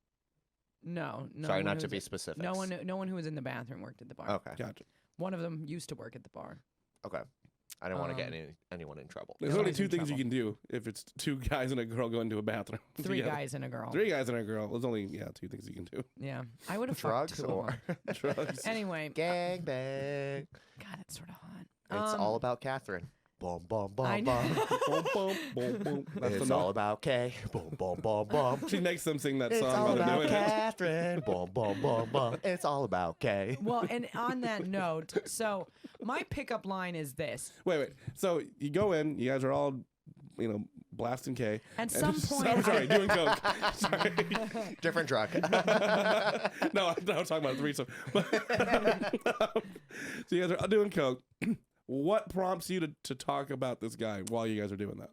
No. Sorry, one not who to was be at- specific. No one who was in the bathroom worked at the bar. Okay. Gotcha. One of them used to work at the bar. Okay. I don't want to get Um, anyone in trouble. There's No only one's 2 in things you trouble. can do if it's 2 guys and a girl going to a bathroom. 3 together. guys and a girl. 3 guys and a girl. There's only 2 things you can do. Yeah, I would have fucked Drugs 2 of or them. Drugs. Anyway, gang bang. God, it's sort of hot. It's all about Katharyn. Boom, boom, I boom, know. boom. Boom, boom, boom, boom. That's It's the all note. about Kay. Boom, boom, boom, boom. She makes them sing that It's song all while they're about doing it. Katharyn. Boom, boom, boom, boom. It's all about Kay. Well, and on that note, so my pickup line is this. Wait. So you go in. You guys are all, blasting K. At some point, I'm sorry, doing coke. Sorry. Different drug. No, I'm talking about threesome. So you guys are doing coke. What prompts you to talk about this guy while you guys are doing that?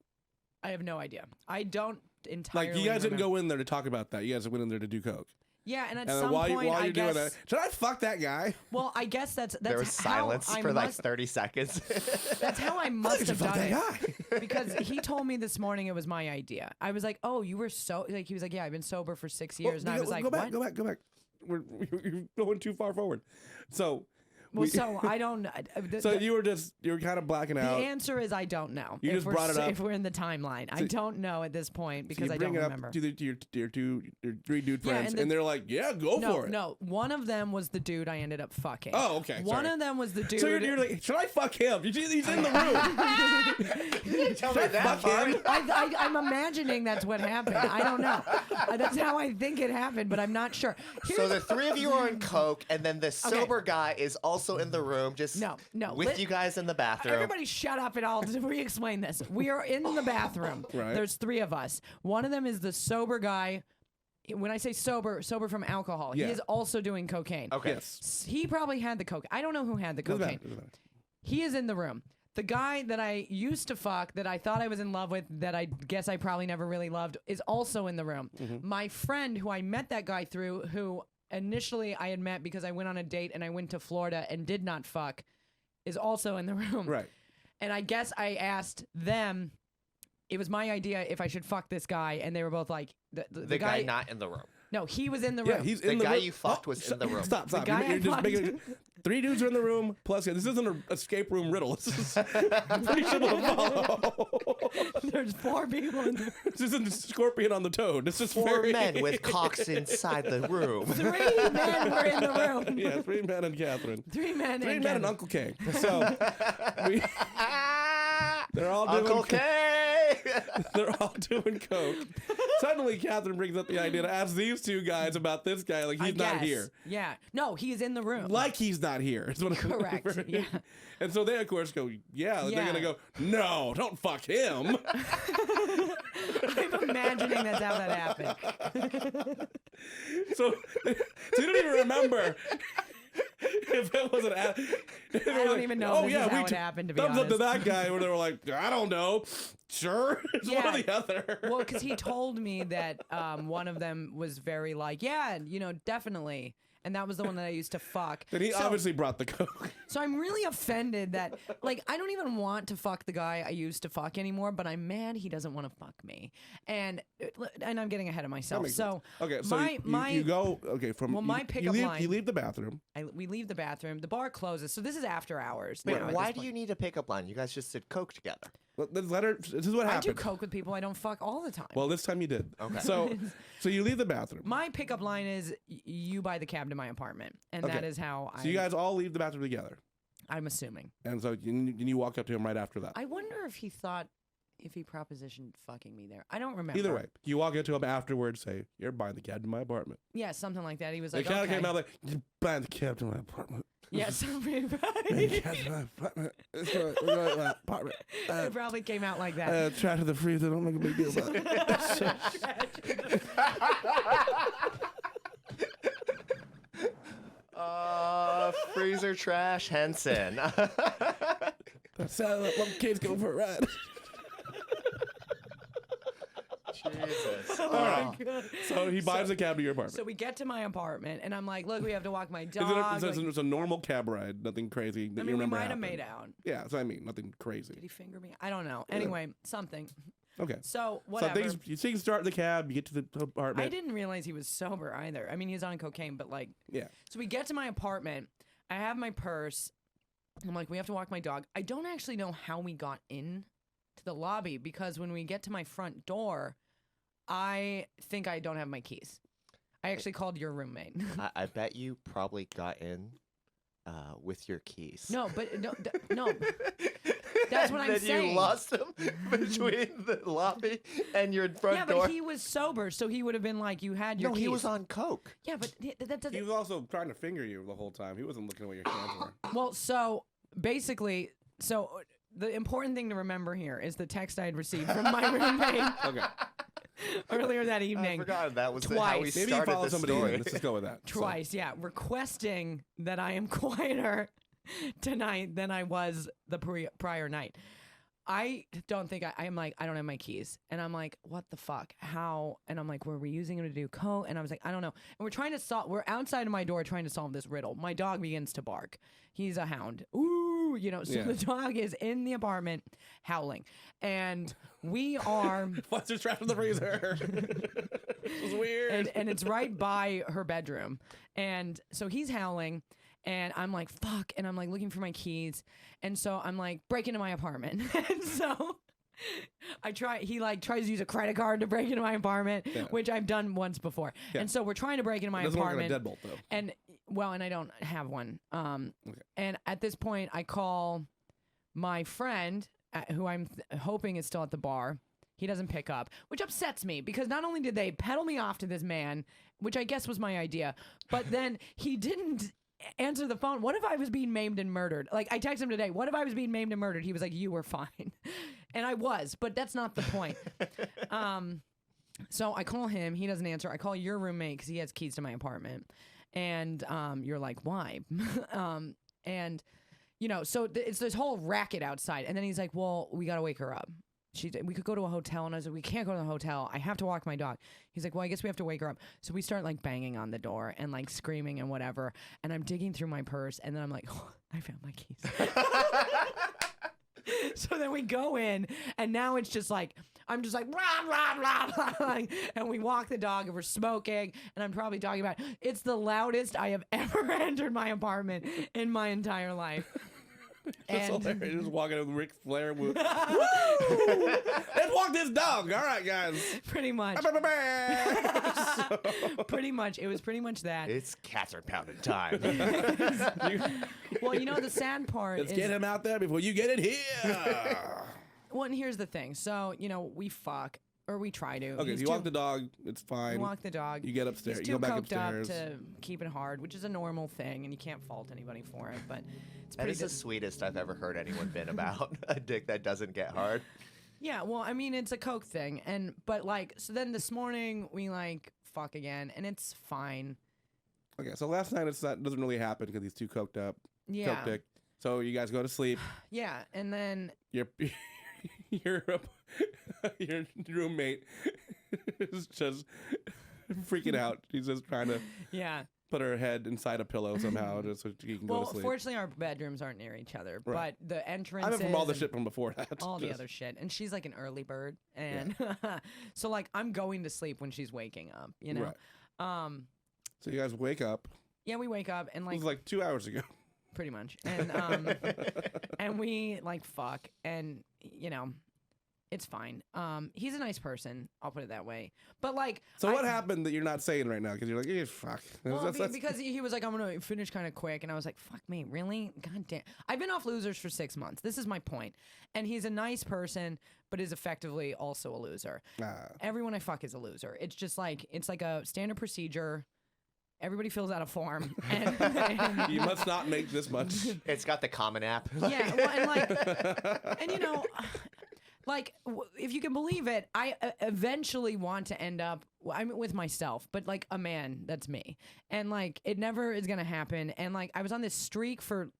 I have no idea. I don't entirely. Like you guys didn't remember. go in there to talk about that. You guys went in there to do coke. Yeah, and at And then some while point, you're I doing guess. that, should I fuck that guy? Well, I guess that's There was how silence I for like must- 30 seconds. That's how I must have fuck done that it. Because he told me this morning it was my idea. I was like, "Oh, you were so like." He was like, "Yeah, I've been sober for 6 years," and I was like, go back, "What?" Go back. You're going too far forward. So. Well, so I don't. So you were kind of blacking out. The answer is I don't know. You if just we're, brought it up. If we're in the timeline, I don't know at this point because So you I bring don't it up remember. to your three dude Yeah, friends, and and they're like, "Yeah, go for it." No, one of them was the dude I ended up fucking. Oh, okay. One sorry. of them was the dude. So you're like, should I fuck him? He's in the room. Tell Should I fuck him? I'm imagining that's what happened. I don't know. That's how I think it happened, but I'm not sure. So the three of you are on coke, and then the sober guy is also in the room, just No. with you guys in the bathroom. Everybody shut up and I'll re-explain this. We are in the bathroom. Right. There's three of us. One of them is the sober guy. When I say sober from alcohol, Yeah. he is also doing cocaine. Okay. Yes. He probably had the coke. I don't know who had the Doesn't cocaine. matter. He is in the room. The guy that I used to fuck, that I thought I was in love with, that I guess I probably never really loved, is also in the room. Mm-hmm. My friend, who I met that guy through, who initially I had met because I went on a date and I went to Florida and did not fuck, is also in the room. Right. And I guess I asked them, it was my idea if I should fuck this guy, and they were both like, The guy not in the room. No, he was in the Yeah, room. he's The in the guy room. you fucked was in the room. Stop. guy I You're just fucked. making three dudes are in the room. Plus, this isn't an escape room riddle. This is pretty simple to follow. There's 4 people in the room. This isn't Scorpion on the Toad. This is 4 very... men with cocks inside the room. 3 men were in the room. Yeah, 3 men and Katharyn. 3 men. 3 and men and Kevin. Uncle K. So they're all doing Uncle K. They're all doing coke. Suddenly, Katharyn brings up the idea to ask these 2 guys about this guy, like he's I not guess. here. Yeah. No, he's in the room. Like he's not here. Is what I'm Correct, referring- yeah. And so they, of course, go, yeah. They're Yeah. going to go, no, don't fuck him. I'm imagining that's how that happened. So you don't even remember if it was an I don't even know if this is how it happened, to be thumbs up to honest. that guy where they were like, I don't know. Sure. It's one or Yeah. the other. Well, because he told me that one of them was very like, yeah, definitely. And that was the one that I used to fuck. Then he So- obviously brought the coke. So I'm really offended that, like, I don't even want to fuck the guy I used to fuck anymore, but I'm mad he doesn't want to fuck me. And I'm getting ahead of myself. makes So, sense. Okay, so you go, okay, from... Well, my you pickup leave, line- You leave the bathroom. we leave the bathroom. The bar closes. So this is after hours. Wait, now at why this do point. you need a pickup line? You guys just did coke together. This is what I happened. do coke with people I don't fuck all the time. Well, this time you did. Okay. So you leave the bathroom. My pickup line is you buy the cab to my apartment, and that Okay. is how So you guys all leave the bathroom together. I'm assuming. And so you walk up to him right after that. I wonder if he propositioned fucking me there. I don't remember. Either way, you walk into him afterwards, say, you're buying the cab to my apartment. Yeah, something like that. He was They like, kind of okay. came out like, you're buying the cab to my apartment. Yeah, something. Buying the cab to my apartment. We're going to my apartment. It probably came out like that. Trash to the freezer. Don't make a big deal about it. Freezer trash Henson. That's how little kids go for a ride. Jesus. Oh my God. So he buys a cab to your apartment. So we get to my apartment, and I'm like, look, we have to walk my Is dog. it it's a normal cab ride, nothing crazy that I you mean, we remember might have happened. made out. Yeah, that's what I mean. Nothing crazy. Did he finger me? I don't know. Anyway, something. Okay. So So whatever. things start the cab, you get to the apartment. I didn't realize he was sober either. I mean, he's on cocaine, but like. Yeah. So we get to my apartment. I have my purse. I'm like, we have to walk my dog. I don't actually know how we got in to the lobby because when we get to my front door, I think I don't have my keys. I actually called your roommate. I bet you probably got in with your keys. No, but no. That's what And I'm then saying. you lost them between the lobby and your front Yeah, door. but he was sober, so he would have been like, you had your No, keys. he was on coke. Yeah, but that doesn't. He was also trying to finger you the whole time. He wasn't looking at what your hands were. Well, so basically, the important thing to remember here is the text I had received from my roommate Okay. earlier that I evening. forgot that was how we Twice. Maybe you started follow the somebody story. in. Let's just go with that. So, Twice, yeah, requesting that I am quieter tonight than I was the prior night. I don't think I'm like, I don't have my keys. And I'm like, what the fuck? How? And I'm like, were we using them to do coke? And I was like, I don't know. And we're trying to we're outside of my door trying to solve this riddle. My dog begins to bark. He's a hound. Ooh, you know, so Yeah. the dog is in the apartment howling. And we are, what's your trapped in the freezer? It was weird. and it's right by her bedroom. And so he's howling. And I'm like, fuck. And I'm like looking for my keys. And so I'm like, break into my apartment. And so he like tries to use a credit card to break into my apartment, Yeah. which I've done once before. Yeah. And so we're trying to break into my It doesn't work on a apartment. deadbolt, though. And and I don't have one. Okay. And at this point I call my friend who I'm hoping is still at the bar. He doesn't pick up, which upsets me because not only did they peddle me off to this man, which I guess was my idea, but then he didn't answer the phone. What if I was being maimed and murdered? Like, I texted him today, what if I was being maimed and murdered? He was like, you were fine. And I was, but that's not the point. So I call him. He doesn't answer. I call your roommate because he has keys to my apartment. And you're like, why? And, you know, so it's this whole racket outside. And then he's like, well, we got to wake her up. We could go to a hotel. And I was like, we can't go to the hotel. I have to walk my dog. He's like, well, I guess we have to wake her up. So we start like banging on the door and like screaming and whatever. And I'm digging through my purse. And then I'm like, oh, I found my keys. So then we go in and now it's just like, I'm just like, rah, rah, rah, rah, like, and we walk the dog and we're smoking. And I'm probably talking about, it's the loudest I have ever entered my apartment in my entire life. That's And hilarious. Just walking with Ric Flair. Let's walk this dog. All right, guys. pretty much. Pretty much. It was pretty much that. It's Katharyn pounding time. Well, you know, the sad part Let's is, get him out there before you get in here. well, and here's the thing. So, you know, we fuck, or we try to. Okay, He's so you too- walk the dog. It's fine. You walk the dog. You get upstairs. He's You too go back coked upstairs. up to keep it hard, which is a normal thing, and you can't fault anybody for it. But it's That pretty. is the sweetest I've ever heard anyone been about a dick that doesn't get hard. Yeah, well, I mean, it's a coke thing, but like, so then this morning we like fuck again, and it's fine. Okay, so last night that doesn't really happen because he's too coked up. Yeah, Coke dick. So you guys go to sleep. yeah, and then Your your roommate is just freaking out. She's just trying to yeah. put her head inside a pillow somehow just so she can go Well, to sleep. fortunately, our bedrooms aren't near each other, Right. but the entrance. I mean, from all the shit from before that. all the Just- other shit, and she's like an early bird, and so like I'm going to sleep when she's waking up, you know. Right. So you guys wake up. Yeah, we wake up and It like was like 2 hours ago. pretty much, and and we like fuck, and you know, it's fine. He's a nice person, I'll put it that way. But like, So what happened that you're not saying right now? Because you're like, eh, fuck. Well, That's- because he was like, I'm gonna finish kind of quick, and I was like, fuck me, really? God damn. I've been off losers for 6 months. This is my point. And he's a nice person, but is effectively also a loser. Everyone I fuck is a loser. It's just like, it's like a standard procedure. Everybody fills out a form, and you must not make this much. It's got the common app. yeah, well, and like, and you know, like if you can believe it, I eventually want to end up. I'm with myself, but like a man, that's me, and like it never is gonna happen. And like I was on this streak for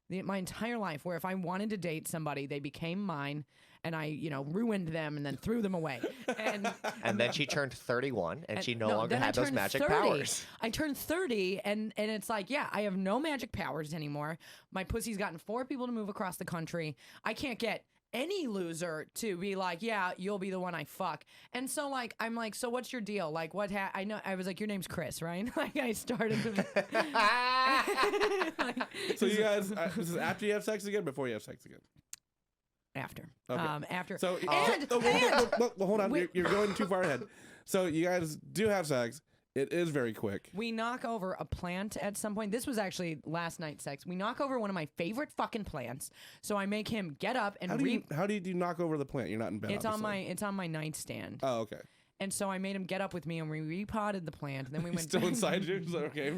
my entire life, where if I wanted to date somebody, they became mine. And I, ruined them and then threw them away. And then she turned 31 and she no longer then I had those turned magic 30. powers. I turned 30 and it's like, yeah, I have no magic powers anymore. My pussy's gotten 4 people to move across the country. I can't get any loser to be like, yeah, you'll be the one I fuck. And so like, I'm like, so what's your deal? Like I know, I was like, your name's Chris, right? Like I started So you guys, this is after you have sex again, before you have sex again? after. Okay. After. So and hold on, Wait. you're going too far ahead. So you guys do have sex. It is very quick. we knock over a plant at some point. This was actually last night's sex. We knock over one of my favorite fucking plants. So I make him get up and How do you knock over the plant? You're not in bed. It's on obviously. my nightstand. Oh, okay. And so I made him get up with me, and we repotted the plant. And then we went Still inside you? So, okay.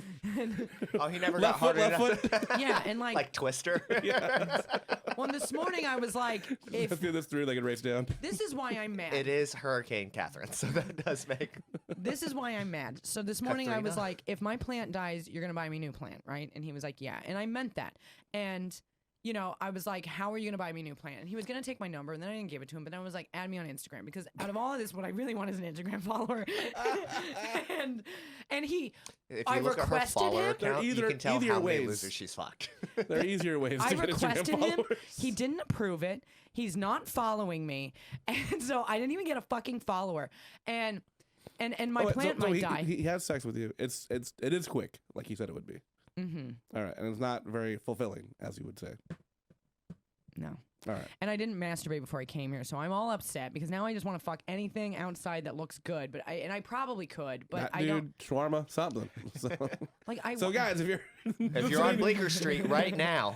Oh, he never Left got foot, hard left enough. foot. Yeah, and like Twister. Yeah. well, this morning I was like, if Let's do this 3-legged race down. this is why I'm mad. It is Hurricane Katharyn, so that does make. This is why I'm mad. So this morning I was Katharina? like, if my plant dies, you're gonna buy me a new plant, right? And he was like, yeah. And I meant that. And you know, I was like, how are you gonna buy me a new plant? And he was gonna take my number, and then I didn't give it to him. But then I was like, add me on Instagram, because out of all of this, what I really want is an Instagram follower. and he, If I you look at her requested follower him. account, Either- you can tell either how many ways. losers she's fucked. There are easier ways I to get Instagram requested him. followers. He didn't approve it. He's not following me, and so I didn't even get a fucking follower. And my Oh, wait, plant so might he, die. He has sex with you. It is quick, like he said it would be. Mm-hmm. All right, and it's not very fulfilling, as you would say. No. All right. And I didn't masturbate before I came here, so I'm all upset because now I just want to fuck anything outside that looks good. But I probably could, but That I dude, don't. shawarma, something. So, Like I. so guys, if you're If you're on Bleecker Street right now,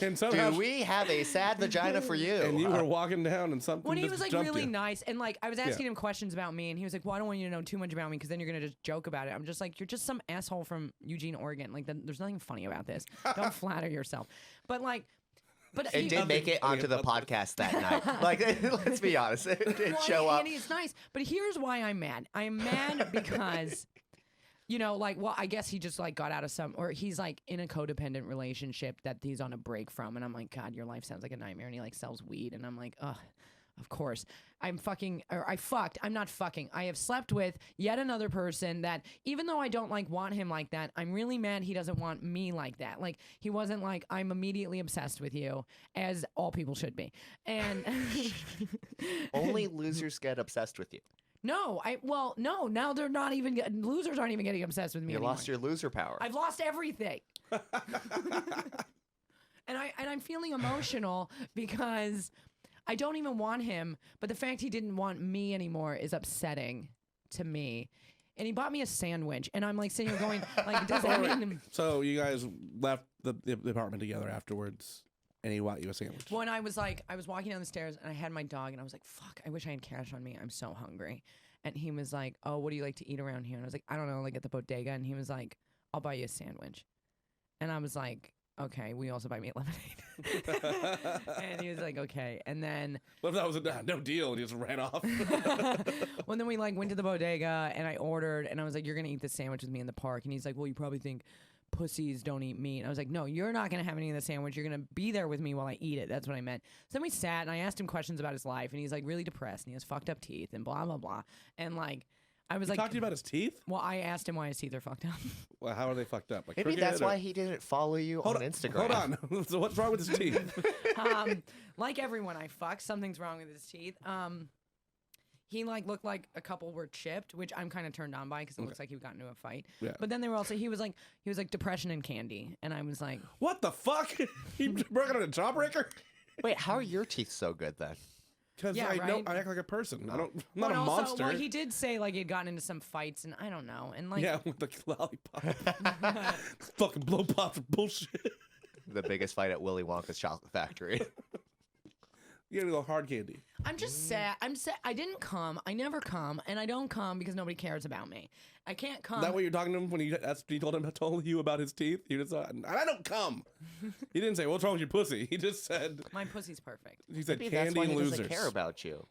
and somehow do we have a sad vagina for you? and you were walking down and something when he just was like jumped really you. nice, and like I was asking him questions about me, and he was like, "Well, I don't want you to know too much about me because then you're gonna just joke about it." I'm just like, "You're just some asshole from Eugene, Oregon. Like, there's nothing funny about this. Don't flatter yourself." But like, but It he, did make it onto the podcast that night. Like, let's be honest, it did well, show up. and he's nice. But here's why I'm mad. I'm mad because. You know, like, well, I guess he just like got out of or he's like in a codependent relationship that he's on a break from. And I'm like, God, your life sounds like a nightmare. And he like sells weed. And I'm like, ugh, of course. I'm not fucking. I have slept with yet another person that even though I don't like want him like that, I'm really mad he doesn't want me like that. Like, he wasn't like, I'm immediately obsessed with you, as all people should be. And Only losers get obsessed with you. no, now they're not even, losers aren't even getting obsessed with me You anymore. lost your loser power. I've lost everything. and I'm feeling emotional because I don't even want him, but the fact he didn't want me anymore is upsetting to me. And he bought me a sandwich, and I'm like sitting here going, like, does that mean? So you guys left the apartment together afterwards, and he bought you a sandwich. When I was walking down the stairs, and I had my dog, and I was like, fuck, I wish I had cash on me. I'm so hungry. And he was like, oh, what do you like to eat around here? And I was like, I don't know, like at the bodega. And he was like, I'll buy you a sandwich. And I was like, okay, we also buy me a lemonade. And he was like, okay. And then What if that was a no deal and he just ran off? well, then we like went to the bodega, and I ordered, and I was like, you're gonna eat this sandwich with me in the park. And he's like, well, you probably think pussies don't eat meat. And I was like, no, you're not gonna have any of the sandwich. You're gonna be there with me while I eat it. That's what I meant. So then we sat, and I asked him questions about his life, and he's like really depressed, and he has fucked up teeth, and blah blah blah. And like, I was like, Talk to you about his teeth? well, I asked him why his teeth are fucked up. Well, how are they fucked up? Like Maybe crooked that's or- why he didn't follow you on Instagram. Hold on. So what's wrong with his teeth? Like everyone I fuck, something's wrong with his teeth. He like looked like a couple were chipped, which I'm kind of turned on by because it looks like he got into a fight. Yeah. But then they were also he was like depression and candy, and I was like, What the fuck? He broke out a jawbreaker? Wait, how are your teeth so good then? Because Yeah, I know right? I act like a person. I'm not well, a and also, monster. well, he did say like he'd gotten into some fights, and I don't know, and like Yeah, with the lollipop. Fucking blow pops are bullshit. The biggest fight at Willy Wonka's chocolate factory. You gotta go hard candy. I'm just sad. I'm sad. I didn't come. I never come, and I don't come because nobody cares about me. I can't come. Is that what you're talking to him when he told you about his teeth? You just and I don't come. He didn't say, what's wrong with your pussy? He just said, My pussy's perfect he said Maybe that's candy why and he losers. doesn't care about you.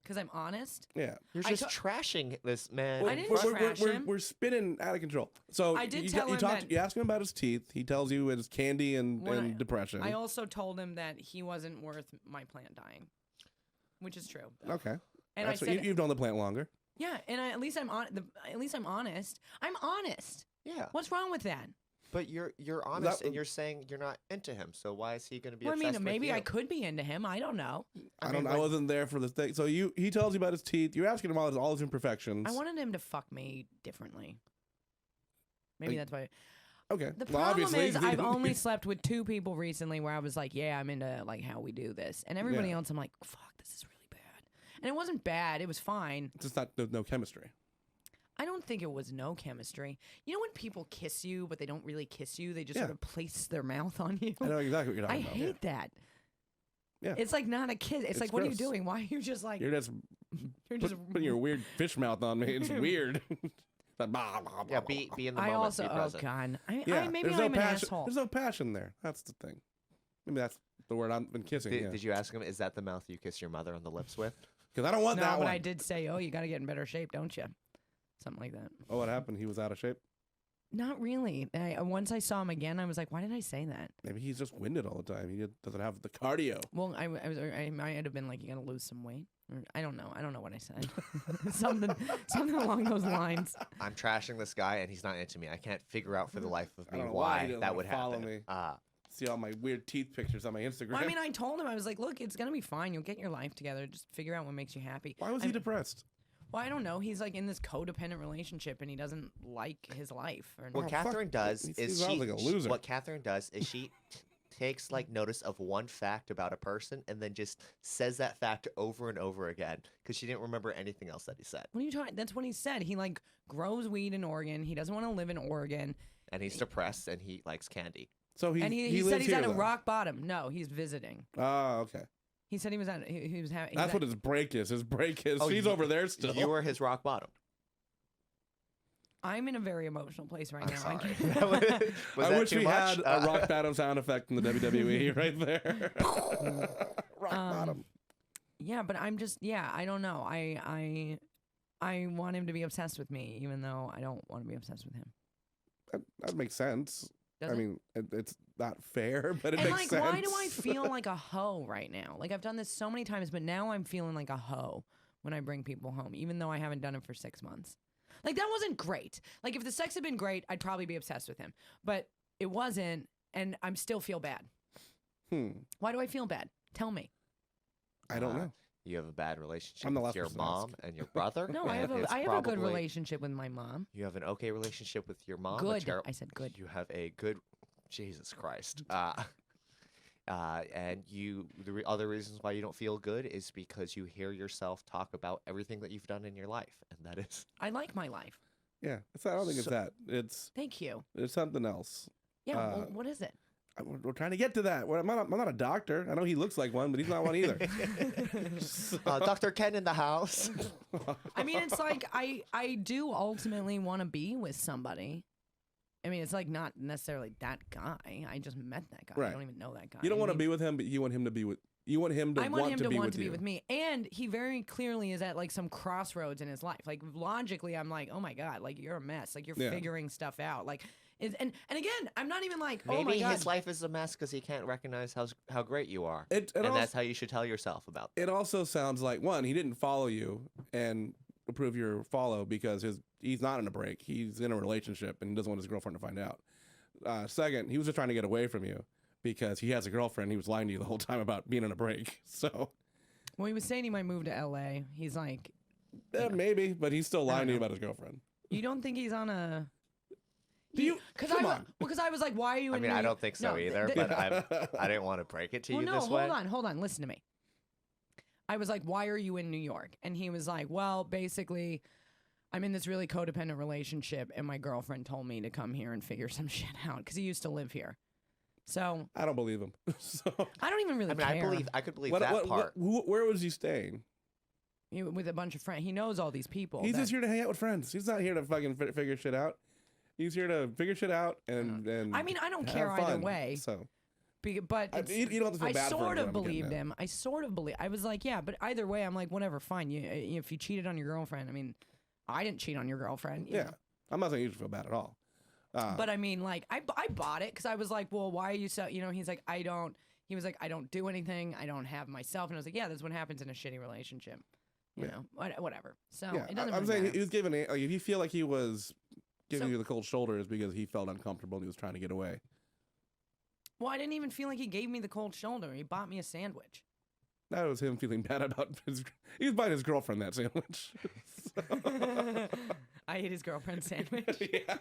because I'm honest. Yeah. You're I just to- trashing this man. I didn't trash him. We're spinning out of control. So I did you, tell you him talked, that- you ask him about his teeth. He tells you it's candy and When depression. I also told him that he wasn't worth my plant dying, which is true. Okay. And That's I what, said, you've known the plant longer. yeah, and at least I'm honest. I'm honest. Yeah, What's wrong with that? but you're honest That- and you're saying you're not into him. So why is he going to be Well, I obsessed mean, with maybe you? I could be into him. I don't know. I don't. I wasn't there for the thing. So he tells you about his teeth. You're asking him all his imperfections. I wanted him to fuck me differently. Maybe Like- that's why. Okay. The Well, problem obviously, is I've only slept with 2 people recently where I was like, yeah, I'm into like how we do this. And everybody Yeah. else, I'm like, fuck, this is really bad. And it wasn't bad. It was fine. It's just not there's no chemistry. I don't think it was no chemistry. You know when people kiss you, but they don't really kiss you? They just Yeah. sort of place their mouth on you? I know exactly what you're I talking about. hate that. Yeah. It's like not a kiss. It's like, what are you gross. doing? Why are you just like You're just putting your weird fish mouth on me. It's weird. Like, blah, blah, blah, Yeah, blah, be blah. in the I moment. also Be present. God. Yeah, Maybe there's I'm no an passion. asshole. There's no passion there. That's the thing. Maybe that's the word I've been kissing. Did, Yeah. did you ask him? Is that the mouth you kiss your mother on the lips with? Because I don't want No, that but one. I did say, oh, you got to get in better shape, don't you? Something like that. Oh, what happened? He was out of shape. Not really. Once I saw him again, I was like, why did I say that? Maybe he's just winded all the time. He doesn't have the cardio. Well, I might have been like, you got to lose some weight. Or, I don't know. I don't know what I said. something along those lines. I'm trashing this guy, and he's not into me. I can't figure out for the life of I me don't know why he why doesn't that wanna would follow happen. me. Ah, See all my weird teeth pictures on my Instagram. Well, I mean, I told him, I was like, look, it's going to be fine. You'll get your life together. Just figure out what makes you happy. Why was he depressed? Well, I don't know. He's like in this codependent relationship and he doesn't like his life. Or what Oh, fuck. Katharyn does He is sounds like a loser. what Katharyn does is she takes like notice of one fact about a person and then just says that fact over and over again because she didn't remember anything else that he said. What are you talking? That's what he said. He like grows weed in Oregon. He doesn't want to live in Oregon. And he's depressed and he likes candy. So And he lives said he's here, at a though. rock bottom. No, he's visiting. Oh, okay. He said he was at. He was having. That's what his break is. His break is. Oh, He's you- over there still. You were his rock bottom. I'm in a very emotional place right I'm now. sorry. can't- Was I that wish too we much? had a rock bottom sound effect in the WWE right there. rock Um, bottom. Yeah, but I'm just. Yeah, I don't know. I want him to be obsessed with me, even though I don't want to be obsessed with him. That makes sense. Does I it? mean, it's not fair, but it And makes like, sense. why do I feel like a hoe right now? Like I've done this so many times, but now I'm feeling like a hoe when I bring people home, even though I haven't done it for 6 months. Like that wasn't great. Like if the sex had been great, I'd probably be obsessed with him, but it wasn't, and I'm still feel bad. Why do I feel bad? Tell me. I don't know. You have a bad relationship I'm the with last your person to ask. mom and your brother. No, I and have it's a good probably- relationship with my mom. You have an okay relationship with your mom. Good. I I said good. You have a good. Jesus Christ. And other reasons why you don't feel good is because you hear yourself talk about everything that you've done in your life, and that is I like my life. Yeah, I don't think it's So- that. It's Thank you. something else. Yeah. Uh, Well, what is it? We're trying to get to that. I'm not a doctor. I know he looks like one, but he's not one either. Dr. Ken in the house. I mean, it's like I do ultimately want to be with somebody. I mean, it's like not necessarily that guy. I just met that guy. I Right. don't even know that guy. You don't I want to mean, be with him, but you want him to be with. You want him to I want him to want with to be you. with me, and he very clearly is at like some crossroads in his life. Like logically, I'm like, oh my god, like you're a mess. Like you're Yeah. figuring stuff out. Like, and again, I'm not even like, oh my Maybe god. his life is a mess because he can't recognize how great you are. It And also, that's how you should tell yourself about that. it also sounds like one, he didn't follow you and approve your follow because he's not in a break. He's in a relationship and he doesn't want his girlfriend to find out. Second, he was just trying to get away from you because he has a girlfriend. He was lying to you the whole time about being in a break. So Well, he was saying he might move to LA. He's like, maybe, but he's still lying to you know. about his girlfriend. you don't think he's on a? Do you? Come on. Because I was like, why are you? I in mean, New I don't York? think so No, either, but I didn't want to break it to well, you no, this way. hold on, listen to me. I was like, why are you in New York? And he was like, well, basically, I'm in this really codependent relationship, and my girlfriend told me to come here and figure some shit out because he used to live here. So I don't believe him. So I don't even really I mean, care. I could believe that part. where was he staying? With a bunch of friends. He knows all these people. He's that- just here to hang out with friends. He's not here to fucking figure shit out. He's here to figure shit out and I mean, I don't have care either fun. way. So But I- it's- you don't have to feel I bad for him, sort is of what I'm getting believed at. him. I sort of believe. I was like, yeah, but either way, I'm like, whatever, fine. If you cheated on your girlfriend, I mean, I didn't cheat on your girlfriend. You yeah, know. I'm not saying you should feel bad at all. But I mean, like, I bought it because I was like, well, why are you so? He's like, I don't. He was like, I don't do anything. I don't have myself. And I was like, yeah, that's what happens in a shitty relationship. You know, whatever. So Yeah, it doesn't. I'm really saying matter. he was giving it. Like, if you feel like he was giving So- you the cold shoulder, is because he felt uncomfortable and he was trying to get away. Well, I didn't even feel like he gave me the cold shoulder. He bought me a sandwich. That was him feeling bad about his. He was buying his girlfriend that sandwich. I ate his girlfriend's sandwich. Yeah.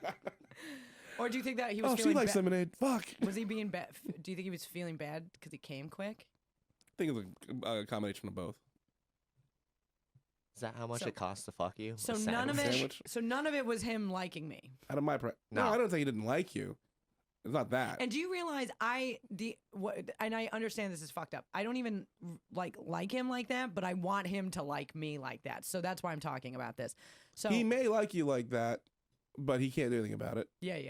Or do you think that he was Oh, she feeling likes bad? lemonade. Fuck. Was he being bad? Do you think he was feeling bad because he came quick? I think it's a combination of both. Is that how much So- it costs to fuck you? So A none of it. sandwich? Sandwich? So none of it was him liking me. Out of my no, No. I don't say he didn't like you. It's not that. And do you realize and I understand this is fucked up. I don't even like him like that, but I want him to like me like that. So that's why I'm talking about this. So he may like you like that, but he can't do anything about it. yeah.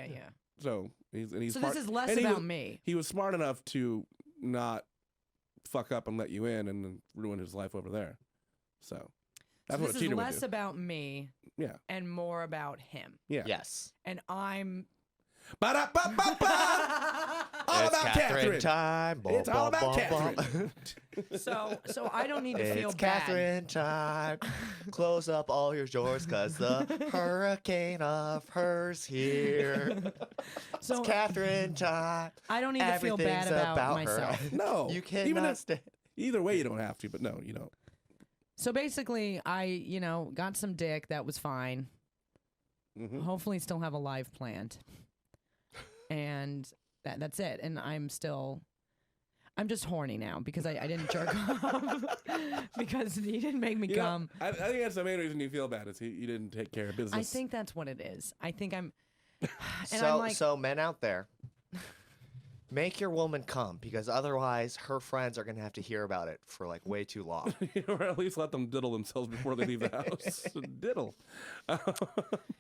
So he's So smart. this is less And about me. He was smart enough to not fuck up and let you in and then ruin his life over there. So that's what a this is cheater would less do. about me Yeah. and more about him. Yeah. Yes. And I'm Ba-da-ba-ba-ba! All It's about Katharyn Katharyn. time. It's all about Katharyn. so I don't need to feel It's bad. Katharyn time. Close up all your doors, cause the hurricane of her's here. So It's Katharyn time. I don't need to feel bad Everything's about her. myself. No. You Even cannot if, stay. either way, you don't have to, but no, you don't. So basically, I got some dick that was fine. Mm-hmm. Hopefully, still have a live plant, and that's it. And I'm just horny now because I didn't jerk off because he didn't make me come. I think that's the main reason you feel bad is you didn't take care of business. I think that's what it is. I think I'm. And So, I'm like, so men out there, make your woman come because otherwise her friends are gonna have to hear about it for like way too long. or at least let them diddle themselves before they leave the house. Diddle.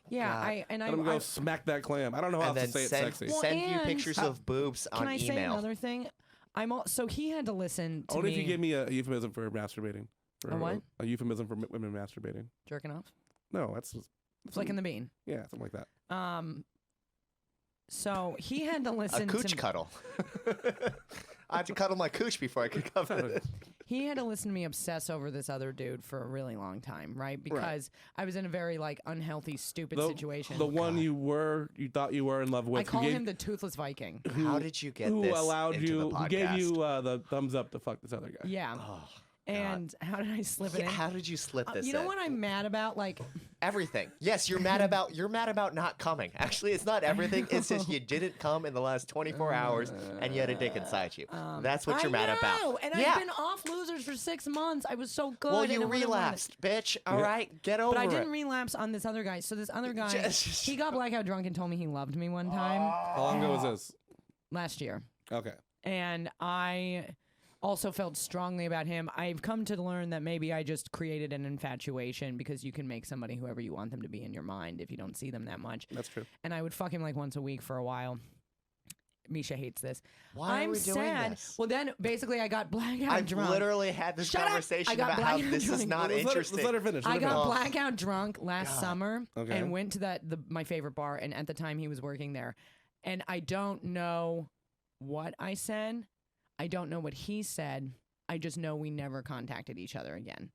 yeah, God. I Let them go smack that clam. I don't know how And else then to say it sexy. Well, send you and- pictures of boobs Can on I say email. another thing? So he had to listen to Only me if you give me a euphemism for masturbating. For A what? A euphemism for women masturbating. jerking off, No, that's flicking the bean. yeah, something like that. So he had to A listen cooch to cuddle. I had to cuddle my cooch before I could cover it. he had to listen to me obsess over this other dude for a really long time, right? Because I was in a very like unhealthy, stupid situation. The one you thought you were in love with. I call him the toothless Viking. How did you get who this allowed into you? the Who podcast? gave you the thumbs up to fuck this other guy? Yeah. Oh, And how did I slip it yeah, in? how did you slip this You know in? what I'm mad about? Like, Everything. Yes, you're mad about not coming. Actually, it's not everything. It's just you didn't come in the last 24 hours and you had a dick inside you. That's what you're mad I know, about. and yeah. I've been off losers for 6 months. I was so good. Well, and you I wouldn't want it. relapsed, bitch. All right, get over But I it. didn't relapse on this other guy. So this other guy, Just- he got blackout drunk and told me he loved me one time How long ago was this? last year. Okay. And I also felt strongly about him. I've come to learn that maybe I just created an infatuation because you can make somebody whoever you want them to be in your mind if you don't see them that much. That's true. And I would fuck him like once a week for a while. Misha hates this. Why I'm are we doing sad. this? Well, then basically I got blackout I've drunk. literally had this Shut up. conversation I got about how blackout this is drunk. not interesting. Let's let her finish. I Let her got finish. blackout drunk last God. summer Okay. and went to my favorite bar. And at the time he was working there. And I don't know what I said. I don't know what he said. I just know we never contacted each other again.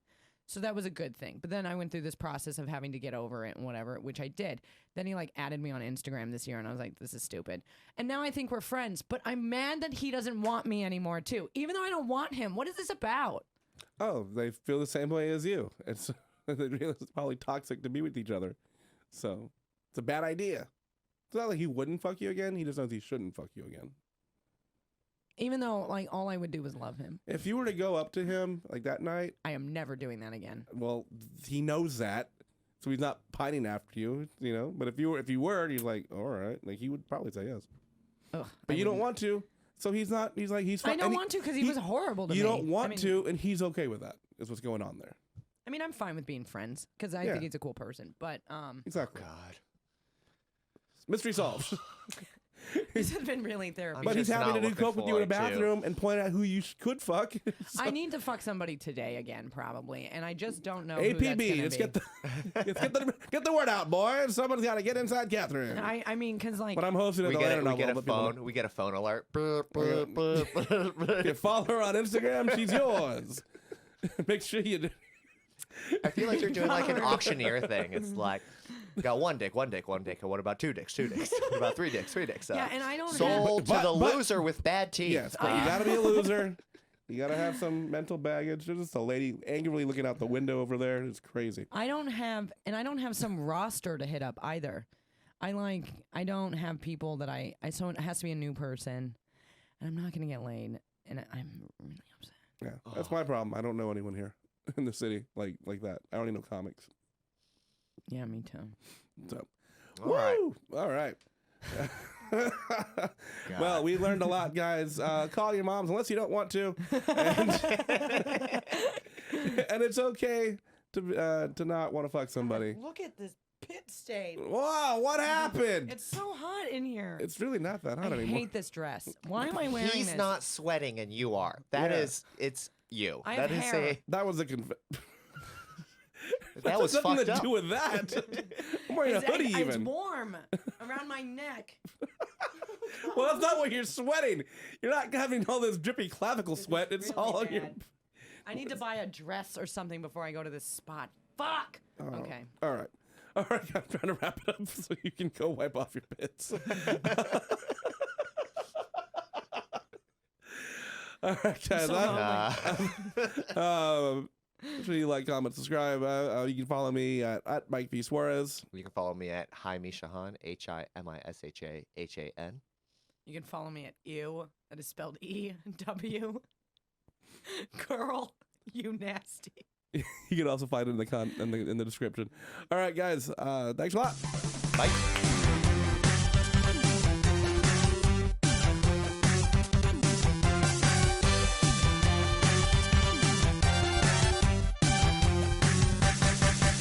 So that was a good thing. But then I went through this process of having to get over it and whatever, which I did. Then he like added me on Instagram this year and I was like, this is stupid. And now I think we're friends, but I'm mad that he doesn't want me anymore too. Even though I don't want him. What is this about? Oh, they feel the same way as you. It's they realize it's probably toxic to be with each other. So it's a bad idea. It's not like he wouldn't fuck you again. He just knows he shouldn't fuck you again. Even though like all I would do was love him. If you were to go up to him like that night, I am never doing that again. well, he knows that, so he's not pining after you, you know. But if you were, he's like, all right, like he would probably say yes. Ugh, But I you don't wouldn't. want to, so he's not. He's like he's. I fine. don't And want to because he was horrible to You me. don't want I mean, to, and he's okay with that. Is what's going on there. I mean, I'm fine with being friends because I Yeah. think he's a cool person. But Exactly. God. Mystery solved. this has been really therapy. But he's just happy not to do looking coke with you in a forward to- bathroom and point out who you could fuck. So- I need to fuck somebody today again, probably, and I just don't know. Who that's APB, gonna let's be. get the word out, boys. Somebody's got to get inside Katharyn. I mean, because like But I'm hosting at We the get, Lantern. we I'll get a let people know. phone. We get a phone alert. If you follow her on Instagram, she's yours. Make sure you do. I feel like you're doing like an auctioneer thing. It's like, you got one dick. And what about two dicks? What about three dicks? yeah, and I don't have. Sold to But- the but- loser with bad teeth. Yes, but you got to be a loser. You got to have some mental baggage. There's just a lady angrily looking out the window over there. It's crazy. I don't have some roster to hit up either. I don't have people that so it has to be a new person, and I'm not gonna get laid, and I'm really upset. Yeah, that's my problem. I don't know anyone here in the city like that. I only know comics. Yeah, me too. So, All right. woo! All right. Well, we learned a lot, guys. Call your moms unless you don't want to, and, and it's okay to not want to fuck somebody. Look at this pit stain. Whoa, what happened? It's so hot in here. It's really not that hot I anymore. hate this dress. Why am I wearing He's this? not sweating and you are. That Yeah. is, it's you. I That have is hair. That was a that was nothing fucked to up. do with that. I'm wearing a hoodie It's even. warm around my neck. Well, that's not what you're sweating. You're not having all this drippy clavicle sweat. It's really all on your. bad. I need to buy a dress or something before I go to this spot. Fuck. Oh, Okay. All right. All right. I'm trying to wrap it up so you can go wipe off your pits. All right, guys. So Uh, Make sure you like, comment, subscribe. You can follow me at Mike V. Suarez. you can follow me at Hi Mishahan, HIMISHAHAN. You can follow me at ew. That is spelled E-W. Girl, you nasty. You can also find it in the description. All right, guys. Thanks a lot. Bye.